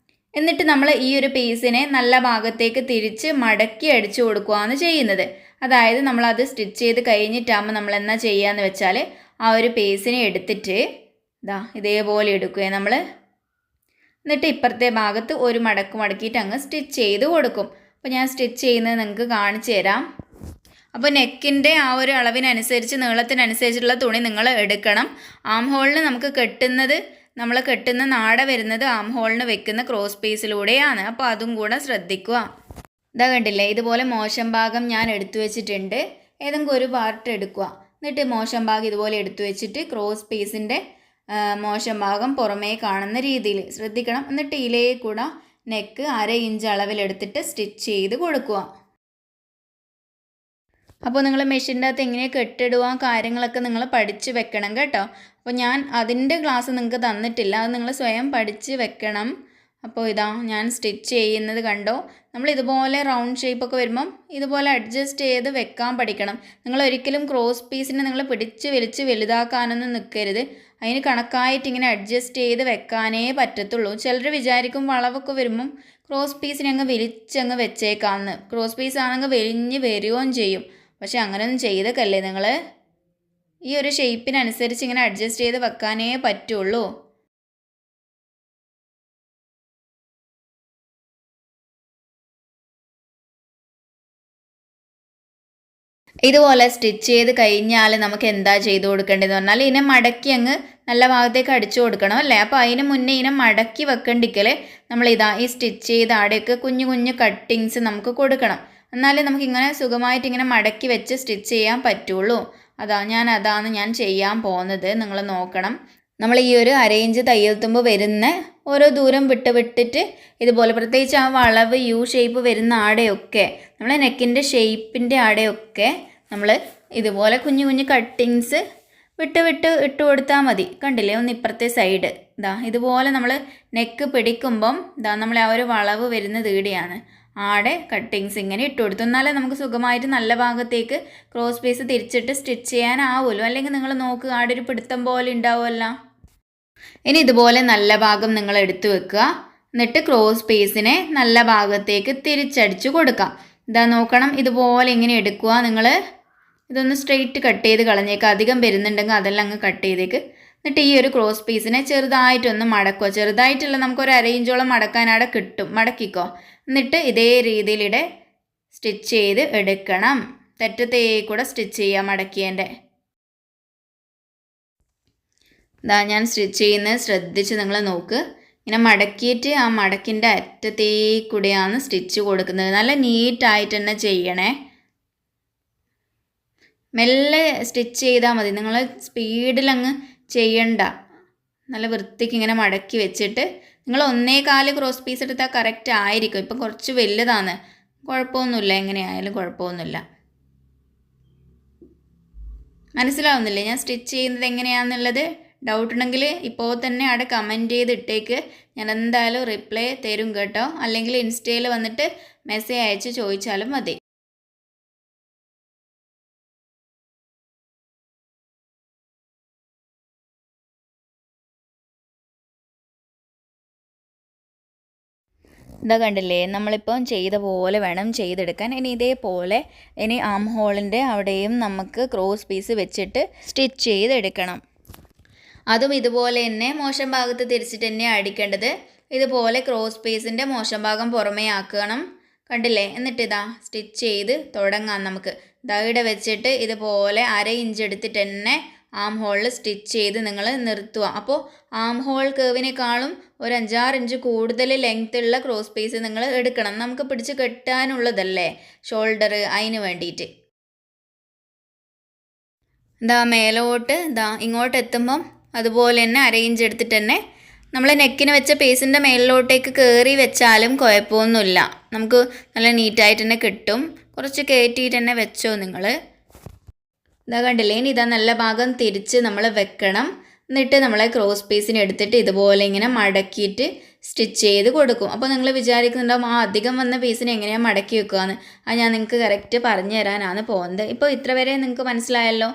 എന്നിട്ട് നമ്മൾ ഈ ഒരു പീസിനെ നല്ല ഭാഗത്തേക്ക് തിരിച്ച് മടക്കി അടിച്ചു കൊടുക്കുകയാണ് ചെയ്യുന്നത്. അതായത് നമ്മളത് സ്റ്റിച്ച് ചെയ്ത് കഴിഞ്ഞിട്ടാകുമ്പോൾ നമ്മൾ എന്നാ ചെയ്യുകയെന്ന് വെച്ചാൽ ആ ഒരു പീസിനെ എടുത്തിട്ട് ഇതേപോലെ എടുക്കുക നമ്മൾ. എന്നിട്ട് ഇപ്പുറത്തെ ഭാഗത്ത് ഒരു മടക്കിയിട്ട് അങ്ങ് സ്റ്റിച്ച് ചെയ്ത് കൊടുക്കും. അപ്പോൾ ഞാൻ സ്റ്റിച്ച് ചെയ്യുന്നത് നിങ്ങൾക്ക് കാണിച്ചു തരാം. അപ്പോൾ നെക്കിൻ്റെ ആ ഒരു അളവിനനുസരിച്ച് നീളത്തിനനുസരിച്ചുള്ള തുണി നിങ്ങൾ എടുക്കണം. ആം ഹോളിന് നമുക്ക് നമ്മൾ കെട്ടുന്ന നാട വരുന്നത് ആം ഹോളിന് വെക്കുന്ന ക്രോസ് പീസിലൂടെയാണ്. അപ്പോൾ അതും കൂടെ ശ്രദ്ധിക്കുക. കണ്ടില്ലേ, ഇതുപോലെ മോശം ഭാഗം ഞാൻ എടുത്തു വെച്ചിട്ടുണ്ട്. ഏതെങ്കിലും ഒരു പാർട്ട് എടുക്കുക. എന്നിട്ട് മോശം ഭാഗം ഇതുപോലെ എടുത്തു വെച്ചിട്ട് ക്രോസ് പീസിൻ്റെ മോശം ഭാഗം പുറമേ കാണുന്ന രീതിയിൽ ശ്രദ്ധിക്കണം. എന്നിട്ട് ഇതിലേ കൂടെ നെക്ക് 1/2 ഇഞ്ച് അളവിലെടുത്തിട്ട് സ്റ്റിച്ച് ചെയ്ത് കൊടുക്കുക. അപ്പോൾ നിങ്ങൾ മെഷീൻ്റെ അകത്ത് എങ്ങനെ കെട്ടിടുക കാര്യങ്ങളൊക്കെ നിങ്ങൾ പഠിച്ച് വെക്കണം കേട്ടോ. അപ്പോൾ ഞാൻ അതിൻ്റെ ക്ലാസ് നിങ്ങൾക്ക് തന്നിട്ടില്ല, അത് നിങ്ങൾ സ്വയം പഠിച്ച് വെക്കണം. അപ്പോൾ ഞാൻ സ്റ്റിച്ച് ചെയ്യുന്നത് കണ്ടോ. നമ്മൾ ഇതുപോലെ റൗണ്ട് ഷേപ്പൊക്കെ വരുമ്പം ഇതുപോലെ അഡ്ജസ്റ്റ് ചെയ്ത് വെക്കാൻ പഠിക്കണം. നിങ്ങൾ ഒരിക്കലും ക്രോസ് പീസിനെ നിങ്ങൾ പിടിച്ച് വലിച്ച് വലുതാക്കാനൊന്നും നിൽക്കരുത്. അതിന് കണക്കായിട്ട് ഇങ്ങനെ അഡ്ജസ്റ്റ് ചെയ്ത് വെക്കാനേ പറ്റത്തുള്ളൂ. ചിലർ വിചാരിക്കും വളവൊക്കെ വരുമ്പം ക്രോസ് പീസിനെ അങ്ങ് വലിച്ചങ്ങ് വെച്ചേക്കാമെന്ന്. ക്രോസ് പീസ് ആണെങ്കിൽ വലിഞ്ഞ് വരികയും ചെയ്യും. പക്ഷെ അങ്ങനെയൊന്നും ചെയ്തേക്കല്ലേ നിങ്ങൾ. ഈ ഒരു ഷേപ്പിനനുസരിച്ച് ഇങ്ങനെ അഡ്ജസ്റ്റ് ചെയ്ത് വെക്കാനേ പറ്റുള്ളൂ. ഇതുപോലെ സ്റ്റിച്ച് ചെയ്ത് കഴിഞ്ഞാൽ നമുക്ക് എന്താ ചെയ്ത് കൊടുക്കേണ്ടതെന്ന് പറഞ്ഞാൽ ഇതിനെ മടക്കി അങ്ങ് നല്ല ഭാഗത്തേക്ക് അടിച്ചു കൊടുക്കണം അല്ലേ. അപ്പോൾ അതിന് മുന്നേ ഇതിനെ മടക്കി വെക്കണ്ടിക്കൽ നമ്മൾ ഈ സ്റ്റിച്ച് ചെയ്ത് അവിടെയൊക്കെ കുഞ്ഞു കുഞ്ഞു കട്ടിങ്സ് നമുക്ക് കൊടുക്കണം. എന്നാലേ നമുക്ക് ഇങ്ങനെ സുഖമായിട്ട് ഇങ്ങനെ മടക്കി വെച്ച് സ്റ്റിച്ച് ചെയ്യാൻ പറ്റുള്ളൂ. അതാണ് ഞാൻ ചെയ്യാൻ പോകുന്നത്. നിങ്ങൾ നോക്കണം. നമ്മൾ ഈ ഒരു 1/2 ഇഞ്ച് തയ്യൽ തുമ്പ് വരുന്ന ഓരോ ദൂരം വിട്ടിട്ട് ഇതുപോലെ പ്രത്യേകിച്ച് ആ വളവ് യു ഷേപ്പ് വരുന്ന ആടെയൊക്കെ നമ്മൾ നെക്കിൻ്റെ ഷേപ്പിൻ്റെ ആടെയൊക്കെ നമ്മൾ ഇതുപോലെ കുഞ്ഞു കുഞ്ഞു കട്ടിങ്സ് വിട്ട് ഇട്ട് കൊടുത്താൽ മതി. കണ്ടില്ലേ, ഒന്ന് ഇപ്പുറത്തെ സൈഡ് ഇതുപോലെ നമ്മൾ നെക്ക് പിടിക്കുമ്പം നമ്മൾ ആ ഒരു വളവ് വരുന്നത് ഈടെയാണ്. ആടെ കട്ടിങ്സ് ഇങ്ങനെ ഇട്ട് കൊടുത്തു. എന്നാലേ നമുക്ക് സുഖമായിട്ട് നല്ല ഭാഗത്തേക്ക് ക്രോസ് പീസ് തിരിച്ചിട്ട് സ്റ്റിച്ച് ചെയ്യാനാവുമല്ലോ. അല്ലെങ്കിൽ നിങ്ങൾ നോക്കുക, ആടെ ഒരു പിടുത്തം പോലെ ഉണ്ടാവുമല്ലോ. ഇനി ഇതുപോലെ നല്ല ഭാഗം നിങ്ങൾ എടുത്തു വെക്കുക. എന്നിട്ട് ക്രോസ് പീസിനെ നല്ല ഭാഗത്തേക്ക് തിരിച്ചടിച്ചു കൊടുക്കാം. നോക്കണം, ഇതുപോലെ ഇങ്ങനെ എടുക്കുക. നിങ്ങൾ ഇതൊന്ന് സ്ട്രെയിറ്റ് കട്ട് ചെയ്ത് കളഞ്ഞേക്കുക. അധികം വരുന്നുണ്ടെങ്കിൽ അതെല്ലാം അങ്ങ് കട്ട് ചെയ്തേക്ക്. എന്നിട്ട് ഈ ഒരു ക്രോസ് പീസിനെ ചെറുതായിട്ടൊന്ന് മടക്കുക. ചെറുതായിട്ടുള്ള നമുക്കൊരു 1/2 ഇഞ്ചോളം മടക്കാനവിടെ കിട്ടും. മടക്കിക്കോ. എന്നിട്ട് ഇതേ രീതിയിലിടെ സ്റ്റിച്ച് ചെയ്ത് എടുക്കണം. തെറ്റത്തേ കൂടെ സ്റ്റിച്ച് ചെയ്യാം മടക്കിയതിൻ്റെ. ഞാൻ സ്റ്റിച്ച് ചെയ്യുന്നത് ശ്രദ്ധിച്ച് നിങ്ങൾ നോക്ക്. ഇങ്ങനെ മടക്കിയിട്ട് ആ മടക്കിൻ്റെ അറ്റത്തേ കൂടെയാണ് സ്റ്റിച്ച് കൊടുക്കുന്നത്. നല്ല നീറ്റായിട്ട് തന്നെ ചെയ്യണേ. മെല്ലെ സ്റ്റിച്ച് ചെയ്താൽ മതി. നിങ്ങൾ സ്പീഡിലങ്ങ് ചെയ്യണ്ട. നല്ല വൃത്തിക്ക് ഇങ്ങനെ മടക്കി വെച്ചിട്ട് നിങ്ങൾ 1/4 ക്രോസ് പീസ് എടുത്താൽ കറക്റ്റ് ആയിരിക്കും. ഇപ്പം കുറച്ച് വലുതാണ്, കുഴപ്പമൊന്നുമില്ല. എങ്ങനെയായാലും കുഴപ്പമൊന്നുമില്ല. മനസ്സിലാവുന്നില്ലേ ഞാൻ സ്റ്റിച്ച് ചെയ്യുന്നത് എങ്ങനെയാണെന്നുള്ളത്? ഡൗട്ട് ഉണ്ടെങ്കിൽ ഇപ്പോൾ തന്നെ അവിടെ കമൻറ്റ് ചെയ്തിട്ടേക്ക്. ഞാൻ എന്തായാലും റിപ്ലൈ തരും കേട്ടോ. അല്ലെങ്കിൽ ഇൻസ്റ്റയിൽ വന്നിട്ട് മെസ്സേജ് അയച്ച് ചോദിച്ചാലും മതി. ഇതാ കണ്ടില്ലേ, നമ്മളിപ്പം ചെയ്ത പോലെ വേണം ചെയ്തെടുക്കാൻ. ഇനി ഇതേപോലെ ആം ഹോളിൻ്റെ അവിടെയും നമുക്ക് ക്രോസ് പീസ് വെച്ചിട്ട് സ്റ്റിച്ച് ചെയ്തെടുക്കണം. അതും ഇതുപോലെ തന്നെ മോശം ഭാഗത്ത് തിരിച്ചിട്ട് തന്നെ അടിക്കേണ്ടത്. ഇതുപോലെ ക്രോസ് പീസിൻ്റെ മോശം ഭാഗം പുറമേ ആക്കണം. കണ്ടില്ലേ? എന്നിട്ട് ഇതാ സ്റ്റിച്ച് ചെയ്ത് തുടങ്ങാം നമുക്ക്. ഇവിടെ വെച്ചിട്ട് ഇതുപോലെ 1/2 ഇഞ്ച് എടുത്തിട്ട് തന്നെ ആം ഹോളിൽ സ്റ്റിച്ച് ചെയ്ത് നിങ്ങൾ നിർത്തുക. അപ്പോൾ ആം ഹോൾ കേവിനേക്കാളും ഒരു 5-6 ഇഞ്ച് കൂടുതൽ ലെങ്ത് ഉള്ള ക്രോസ് പീസ് നിങ്ങൾ എടുക്കണം. നമുക്ക് പിടിച്ച് കെട്ടാനുള്ളതല്ലേ ഷോൾഡർ, അതിന് വേണ്ടിയിട്ട്. മേലോട്ട് ഇങ്ങോട്ട് എത്തുമ്പം അതുപോലെ തന്നെ 1/2 ഇഞ്ച് എടുത്തിട്ട് തന്നെ നമ്മൾ നെക്കിന് വെച്ച പീസിൻ്റെ മേലിലോട്ടേക്ക് കയറി വെച്ചാലും കുഴപ്പമൊന്നുമില്ല. നമുക്ക് നല്ല നീറ്റായിട്ട് തന്നെ കിട്ടും. കുറച്ച് കയറ്റിയിട്ട് തന്നെ വെച്ചോ നിങ്ങൾ. കണ്ടില്ലേ? ഇനി നല്ല ഭാഗം തിരിച്ച് നമ്മൾ വെക്കണം. എന്നിട്ട് നമ്മളെ ക്രോസ് പീസിന് എടുത്തിട്ട് ഇതുപോലെ ഇങ്ങനെ മടക്കിയിട്ട് സ്റ്റിച്ച് ചെയ്ത് കൊടുക്കും. അപ്പോൾ നിങ്ങൾ വിചാരിക്കുന്നുണ്ടാവും അധികം വന്ന പീസിനെ എങ്ങനെയാണ് മടക്കി വെക്കുകയെന്ന്. അത് ഞാൻ നിങ്ങൾക്ക് കറക്റ്റ് പറഞ്ഞു തരാനാണ് പോകുന്നത്. ഇപ്പോൾ ഇത്ര വരെ നിങ്ങൾക്ക് മനസ്സിലായല്ലോ.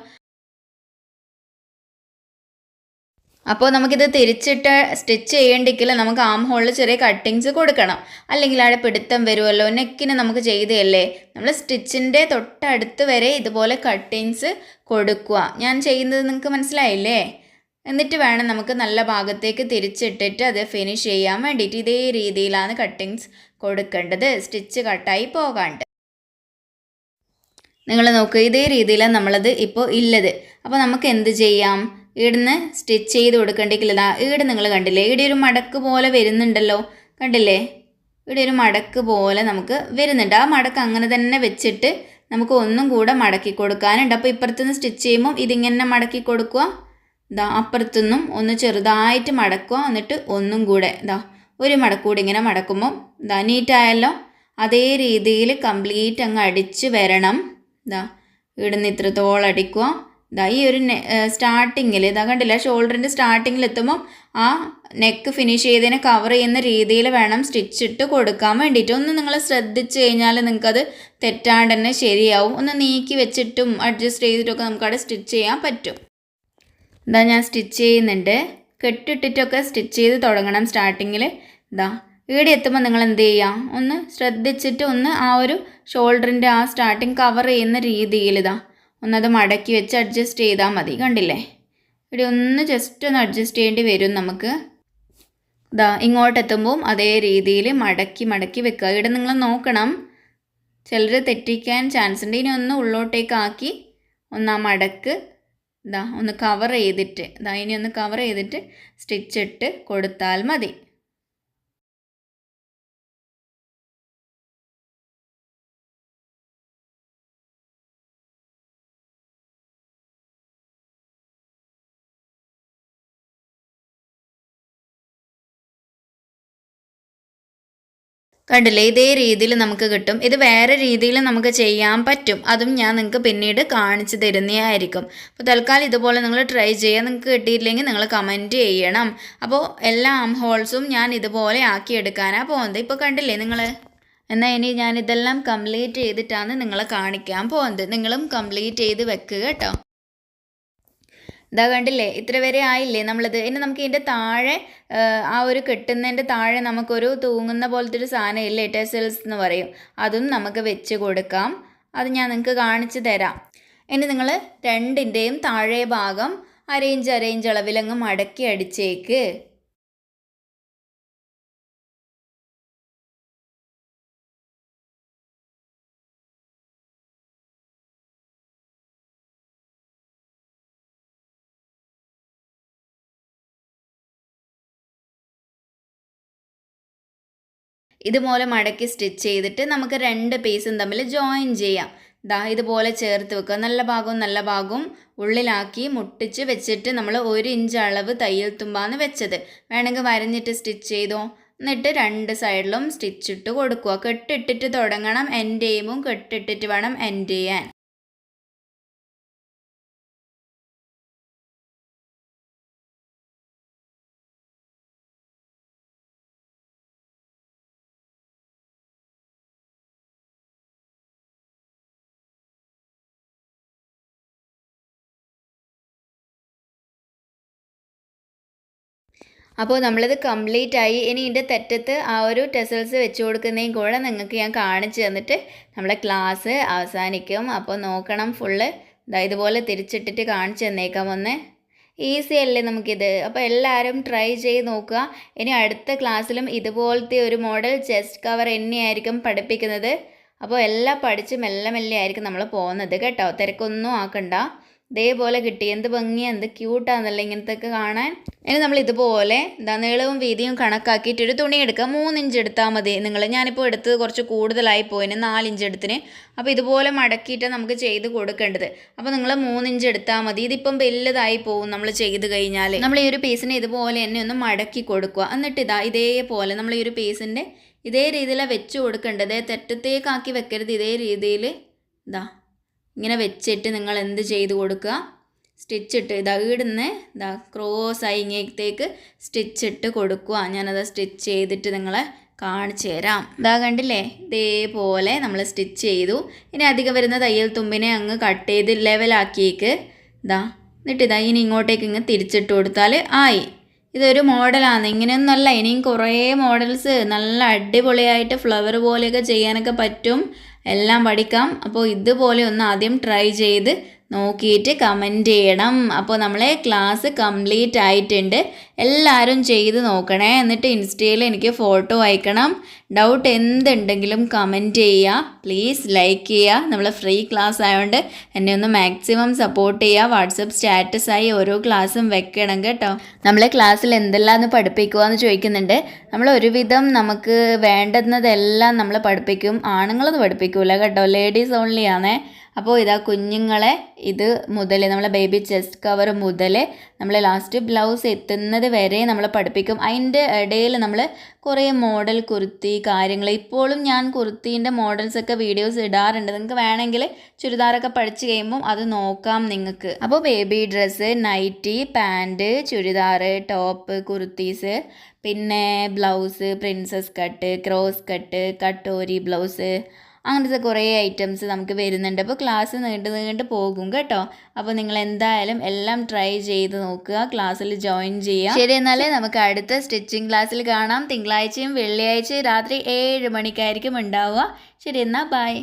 അപ്പോൾ നമുക്കിത് തിരിച്ചിട്ട് സ്റ്റിച്ച് ചെയ്യേണ്ടെങ്കിൽ നമുക്ക് ആം ഹോളിൽ ചെറിയ കട്ടിങ്സ് കൊടുക്കണം. അല്ലെങ്കിൽ അവിടെ പിടുത്തം വരുമല്ലോ. നെക്കിന് നമുക്ക് ചെയ്തതല്ലേ. നമ്മൾ സ്റ്റിച്ചിൻ്റെ തൊട്ടടുത്ത് വരെ ഇതുപോലെ കട്ടിങ്സ് കൊടുക്കുക. ഞാൻ ചെയ്യുന്നത് നിങ്ങൾക്ക് മനസ്സിലായില്ലേ? എന്നിട്ട് വേണം നമുക്ക് നല്ല ഭാഗത്തേക്ക് തിരിച്ചിട്ടിട്ട് അത് ഫിനിഷ് ചെയ്യാൻ വേണ്ടിയിട്ട്. ഇതേ രീതിയിലാണ് കട്ടിങ്സ് കൊടുക്കേണ്ടത്, സ്റ്റിച്ച് കട്ടായി പോകാണ്ട്. നിങ്ങൾ നോക്കുക, ഇതേ രീതിയിലാണ് നമ്മളത് ഇപ്പോൾ ഇല്ലത്. അപ്പോൾ നമുക്ക് എന്ത് ചെയ്യാം? ഇവിടുന്ന് സ്റ്റിച്ച് ചെയ്ത് കൊടുക്കേണ്ടെങ്കിൽ ഇവിടെ നിങ്ങൾ കണ്ടില്ലേ, ഇവിടെ ഒരു മടക്ക് പോലെ വരുന്നുണ്ടല്ലോ. കണ്ടില്ലേ? ഇവിടെ ഒരു മടക്ക് പോലെ നമുക്ക് വരുന്നുണ്ട്. ആ മടക്ക് അങ്ങനെ തന്നെ വെച്ചിട്ട് നമുക്ക് ഒന്നും കൂടെ മടക്കി കൊടുക്കാനുണ്ട്. അപ്പോൾ ഇപ്പുറത്തുനിന്ന് സ്റ്റിച്ച് ചെയ്യുമ്പോൾ ഇതിങ്ങനെ മടക്കി കൊടുക്കുക. അപ്പുറത്തുനിന്നും ഒന്ന് ചെറുതായിട്ട് മടക്കുക. എന്നിട്ട് ഒന്നും കൂടെ ഒരു മടക്കൂടെ ഇങ്ങനെ മടക്കുമ്പോൾ നീറ്റായല്ലോ. അതേ രീതിയിൽ കംപ്ലീറ്റ് അങ്ങ് അടിച്ച് വരണം. ഇവിടുന്ന് ഇത്രത്തോളം അടിക്കുക. ഈ ഒരു സ്റ്റാർട്ടിങ്ങിൽ കണ്ടില്ല, ഷോൾഡറിൻ്റെ സ്റ്റാർട്ടിങ്ങിൽ എത്തുമ്പോൾ ആ നെക്ക് ഫിനിഷ് ചെയ്തതിനെ കവർ ചെയ്യുന്ന രീതിയിൽ വേണം സ്റ്റിച്ച് ഇട്ട് കൊടുക്കാൻ വേണ്ടിയിട്ട്. ഒന്ന് നിങ്ങൾ ശ്രദ്ധിച്ച് കഴിഞ്ഞാൽ നിങ്ങൾക്കത് തെറ്റാണ്ട് തന്നെ ശരിയാവും. ഒന്ന് നീക്കി വെച്ചിട്ടും അഡ്ജസ്റ്റ് ചെയ്തിട്ടൊക്കെ നമുക്കവിടെ സ്റ്റിച്ച് ചെയ്യാൻ പറ്റും. ഞാൻ സ്റ്റിച്ച് ചെയ്യുന്നുണ്ട്. കെട്ടിട്ടിട്ടൊക്കെ സ്റ്റിച്ച് ചെയ്ത് തുടങ്ങണം സ്റ്റാർട്ടിങ്ങിൽ. ഇവിടെ എത്തുമ്പോൾ നിങ്ങൾ എന്ത് ചെയ്യുക, ഒന്ന് ശ്രദ്ധിച്ചിട്ട് ഒന്ന് ആ ഒരു ഷോൾഡറിൻ്റെ ആ സ്റ്റാർട്ടിങ് കവർ ചെയ്യുന്ന രീതിയിൽ ഒന്നത് മടക്കി വെച്ച് അഡ്ജസ്റ്റ് ചെയ്താൽ മതി. കണ്ടില്ലേ? ഇവിടെ ഒന്ന് ജസ്റ്റ് ഒന്ന് അഡ്ജസ്റ്റ് ചെയ്യേണ്ടി വരും നമുക്ക്. ഇങ്ങോട്ടെത്തുമ്പോൾ അതേ രീതിയിൽ മടക്കി മടക്കി വെക്കുക. ഇവിടെ നിങ്ങൾ നോക്കണം, ചിലർ തെറ്റിക്കാൻ ചാൻസ് ഉണ്ട്. ഇനി ഒന്ന് ഉള്ളോട്ടേക്കാക്കി ഒന്ന് ആ മടക്ക് ഒന്ന് കവർ ചെയ്തിട്ട് ഇനി ഒന്ന് കവർ ചെയ്തിട്ട് സ്റ്റിച്ച് ഇട്ട് കൊടുത്താൽ മതി. കണ്ടില്ലേ? ഇതേ രീതിയിൽ നമുക്ക് കിട്ടും. ഇത് വേറെ രീതിയിൽ നമുക്ക് ചെയ്യാൻ പറ്റും. അതും ഞാൻ നിങ്ങൾക്ക് പിന്നീട് കാണിച്ചു തരുന്നതായിരിക്കും. അപ്പോൾ തൽക്കാലം ഇതുപോലെ നിങ്ങൾ ട്രൈ ചെയ്യുക. നിങ്ങൾക്ക് കിട്ടിയില്ലെങ്കിൽ നിങ്ങൾ കമൻറ്റ് ചെയ്യണം. അപ്പോൾ എല്ലാ ആം ഹോൾസും ഞാൻ ഇതുപോലെ ആക്കിയെടുക്കാനാണ് പോകുന്നത്. ഇപ്പോൾ കണ്ടില്ലേ നിങ്ങൾ? എന്നാൽ ഇനി ഞാനിതെല്ലാം കംപ്ലീറ്റ് ചെയ്തിട്ടാണ് നിങ്ങളെ കാണിക്കാൻ പോകുന്നത്. നിങ്ങളും കംപ്ലീറ്റ് ചെയ്ത് വെക്കുക കേട്ടോ. കണ്ടില്ലേ? ഇത്ര വരെ ആയില്ലേ നമ്മളത്. ഇനി നമുക്ക് ഇതിൻ്റെ താഴെ ആ ഒരു കെട്ടുന്നതിൻ്റെ താഴെ നമുക്കൊരു തൂങ്ങുന്ന പോലത്തെ ഒരു സാധനം ഇല്ലേ, ടെസൽസ് എന്ന് പറയും. അതും നമുക്ക് വെച്ച് കൊടുക്കാം. അത് ഞാൻ നിങ്ങൾക്ക് കാണിച്ചു തരാം. ഇനി നിങ്ങൾ രണ്ടിൻ്റെയും താഴെ ഭാഗം അരയിഞ്ച് അളവിലങ്ങ് മടക്കി അടിച്ചേക്ക്. ഇതുപോലെ മടക്കി സ്റ്റിച്ച് ചെയ്തിട്ട് നമുക്ക് 2 പീസും തമ്മിൽ ജോയിൻ ചെയ്യാം. ഇതുപോലെ ചേർത്ത് വെക്കുക. നല്ല ഭാഗവും ഉള്ളിലാക്കി മുട്ടിച്ച് വെച്ചിട്ട് നമ്മൾ 1 ഇഞ്ച് അളവ് തയ്യൽ തുമ്പാണ് വെച്ചത്. വേണമെങ്കിൽ വരഞ്ഞിട്ട് സ്റ്റിച്ച് ചെയ്തോ. എന്നിട്ട് 2 സൈഡിലും സ്റ്റിച്ച് ഇട്ട് കൊടുക്കുക. കെട്ടിട്ടിട്ട് തുടങ്ങണം, എൻഡ് ചെയ്യുമ്പോൾ കെട്ടിട്ടിട്ട് വേണം എൻഡ് ചെയ്യാൻ. അപ്പോൾ നമ്മളിത് കംപ്ലീറ്റ് ആയി. ഇനി ഇതിൻ്റെ തെറ്റത്ത് ആ ഒരു ടെസൽസ് വെച്ച് കൊടുക്കുന്നതും കൂടെ നിങ്ങൾക്ക് ഞാൻ കാണിച്ചു തന്നിട്ട് നമ്മളെ ക്ലാസ് അവസാനിക്കും. അപ്പോൾ നോക്കണം ഫുള്ള് ഇതുപോലെ തിരിച്ചിട്ടിട്ട് കാണിച്ചു തന്നേക്കാം ഒന്ന്. ഈസി അല്ലേ നമുക്കിത്. അപ്പോൾ എല്ലാവരും ട്രൈ ചെയ്ത് നോക്കുക. ഇനി അടുത്ത ക്ലാസ്സിലും ഇതുപോലത്തെ ഒരു മോഡൽ ചെസ്റ്റ് കവർ തന്നെയായിരിക്കും പഠിപ്പിക്കുന്നത്. അപ്പോൾ എല്ലാം പഠിച്ച് മെല്ലെ മെല്ലെ ആയിരിക്കും നമ്മൾ പോകുന്നത് കേട്ടോ. തിരക്കൊന്നും ആക്കണ്ട. ഇതേപോലെ കിട്ടി. എന്ത് ഭംഗിയാണ്, എന്ത് ക്യൂട്ടാണെന്നല്ല ഇങ്ങനത്തെയൊക്കെ കാണാൻ. ഇനി നമ്മൾ ഇതുപോലെ നീളവും വീതിയും കണക്കാക്കിയിട്ടൊരു തുണി എടുക്കുക. 3 ഇഞ്ച് എടുത്താൽ മതി നിങ്ങൾ. ഞാനിപ്പോൾ എടുത്തത് കുറച്ച് കൂടുതലായി പോയിന്, 4 ഇഞ്ച് എടുത്തിന്. അപ്പോൾ ഇതുപോലെ മടക്കിയിട്ട് നമുക്ക് ചെയ്ത് കൊടുക്കേണ്ടത്. അപ്പോൾ നിങ്ങൾ 3 ഇഞ്ച് എടുത്താൽ മതി. ഇതിപ്പം വലുതായി പോകും നമ്മൾ ചെയ്ത് കഴിഞ്ഞാൽ. നമ്മൾ ഈ ഒരു പീസിനെ ഇതുപോലെ തന്നെ ഒന്ന് മടക്കി കൊടുക്കുക. എന്നിട്ട് ഇതേപോലെ നമ്മൾ ഈ ഒരു പീസിൻ്റെ ഇതേ രീതിയിലാണ് വെച്ച് കൊടുക്കേണ്ടത്. തെറ്റത്തേക്കാക്കി വെക്കരുത്. ഇതേ രീതിയിൽ ഇങ്ങനെ വെച്ചിട്ട് നിങ്ങൾ എന്ത് ചെയ്ത് കൊടുക്കുക, സ്റ്റിച്ചിട്ട് ഇവിടുന്ന് ക്രോസ് ആയി ഇങ്ങേത്തേക്ക് സ്റ്റിച്ചിട്ട് കൊടുക്കുക. ഞാനത് സ്റ്റിച്ച് ചെയ്തിട്ട് നിങ്ങളെ കാണിച്ചു തരാം. കണ്ടില്ലേ, ഇതേപോലെ നമ്മൾ സ്റ്റിച്ച് ചെയ്തു. ഇനി അധികം വരുന്ന തയ്യൽ തുമ്പിനെ അങ്ങ് കട്ട് ചെയ്ത് ലെവലാക്കിയേക്ക് എന്നിട്ട് ഇനി ഇങ്ങോട്ടേക്ക് ഇങ്ങ് തിരിച്ചിട്ട് കൊടുത്താൽ ആയി. ഇതൊരു മോഡലാണ്. ഇങ്ങനെയൊന്നുമല്ല, ഇനിയും കുറേ മോഡൽസ് നല്ല അടിപൊളിയായിട്ട് ഫ്ലവർ പോലെയൊക്കെ ചെയ്യാനൊക്കെ പറ്റും. എല്ലാം പഠിക്കാം. അപ്പോൾ ഇതുപോലെ ഒന്ന് ആദ്യം ട്രൈ ചെയ്ത് നോക്കിയിട്ട് കമൻറ്റ് ചെയ്യണം. അപ്പോൾ നമ്മളെ ക്ലാസ് കംപ്ലീറ്റ് ആയിട്ടുണ്ട്. എല്ലാവരും ചെയ്ത് നോക്കണേ. എന്നിട്ട് ഇൻസ്റ്റയിൽ എനിക്ക് ഫോട്ടോ അയക്കണം. ഡൗട്ട് എന്തുണ്ടെങ്കിലും കമൻറ്റ് ചെയ്യുക. പ്ലീസ് ലൈക്ക് ചെയ്യുക. നമ്മൾ ഫ്രീ ക്ലാസ് ആയതുകൊണ്ട് എന്നെ ഒന്ന് മാക്സിമം സപ്പോർട്ട് ചെയ്യുക. വാട്സപ്പ് സ്റ്റാറ്റസായി ഓരോ ക്ലാസ്സും വെക്കണം കേട്ടോ. നമ്മളെ ക്ലാസ്സിൽ എന്തെല്ലാം പഠിപ്പിക്കുക എന്ന് ചോദിക്കുന്നുണ്ട്. നമ്മൾ ഒരുവിധം നമുക്ക് വേണ്ടുന്നതെല്ലാം നമ്മൾ പഠിപ്പിക്കും. ആണുങ്ങളൊന്നും പഠിപ്പിക്കൂല കേട്ടോ, ലേഡീസ് ഓൺലി ആണേ. അപ്പോൾ കുഞ്ഞുങ്ങളെ ഇത് മുതൽ നമ്മളെ ബേബി ചെസ്റ്റ് കവർ മുതൽ നമ്മൾ ലാസ്റ്റ് ബ്ലൗസ് എത്തുന്നത് വരെ നമ്മൾ പഠിപ്പിക്കും. അതിൻ്റെ ഇടയിൽ നമ്മൾ കുറേ മോഡൽ കുർത്തി കാര്യങ്ങൾ, ഇപ്പോഴും ഞാൻ കുർത്തീൻ്റെ മോഡൽസൊക്കെ വീഡിയോസ് ഇടാറുണ്ട്. നിങ്ങൾക്ക് വേണമെങ്കിൽ ചുരിദാറൊക്കെ പഠിച്ച് കഴിയുമ്പം അത് നോക്കാം നിങ്ങൾക്ക്. അപ്പോൾ baby dress, nighty, pant, churidar, top, kurtis, പിന്നെ blouse, princess cut, cross cut, katori blouse, അങ്ങനത്തെ കുറേ ഐറ്റംസ് നമുക്ക് വരുന്നുണ്ട്. അപ്പോൾ ക്ലാസ് നീണ്ട് പോകും കേട്ടോ. അപ്പോൾ നിങ്ങൾ എന്തായാലും എല്ലാം ട്രൈ ചെയ്ത് നോക്കുക, ക്ലാസ്സിൽ ജോയിൻ ചെയ്യുക. ശരി, എന്നാലേ നമുക്ക് അടുത്ത സ്റ്റിച്ചിങ് ക്ലാസ്സിൽ കാണാം. തിങ്കളാഴ്ചയും വെള്ളിയാഴ്ചയും രാത്രി 7 മണിക്കായിരിക്കും ഉണ്ടാവുക. ശരി, എന്നാൽ ബൈ.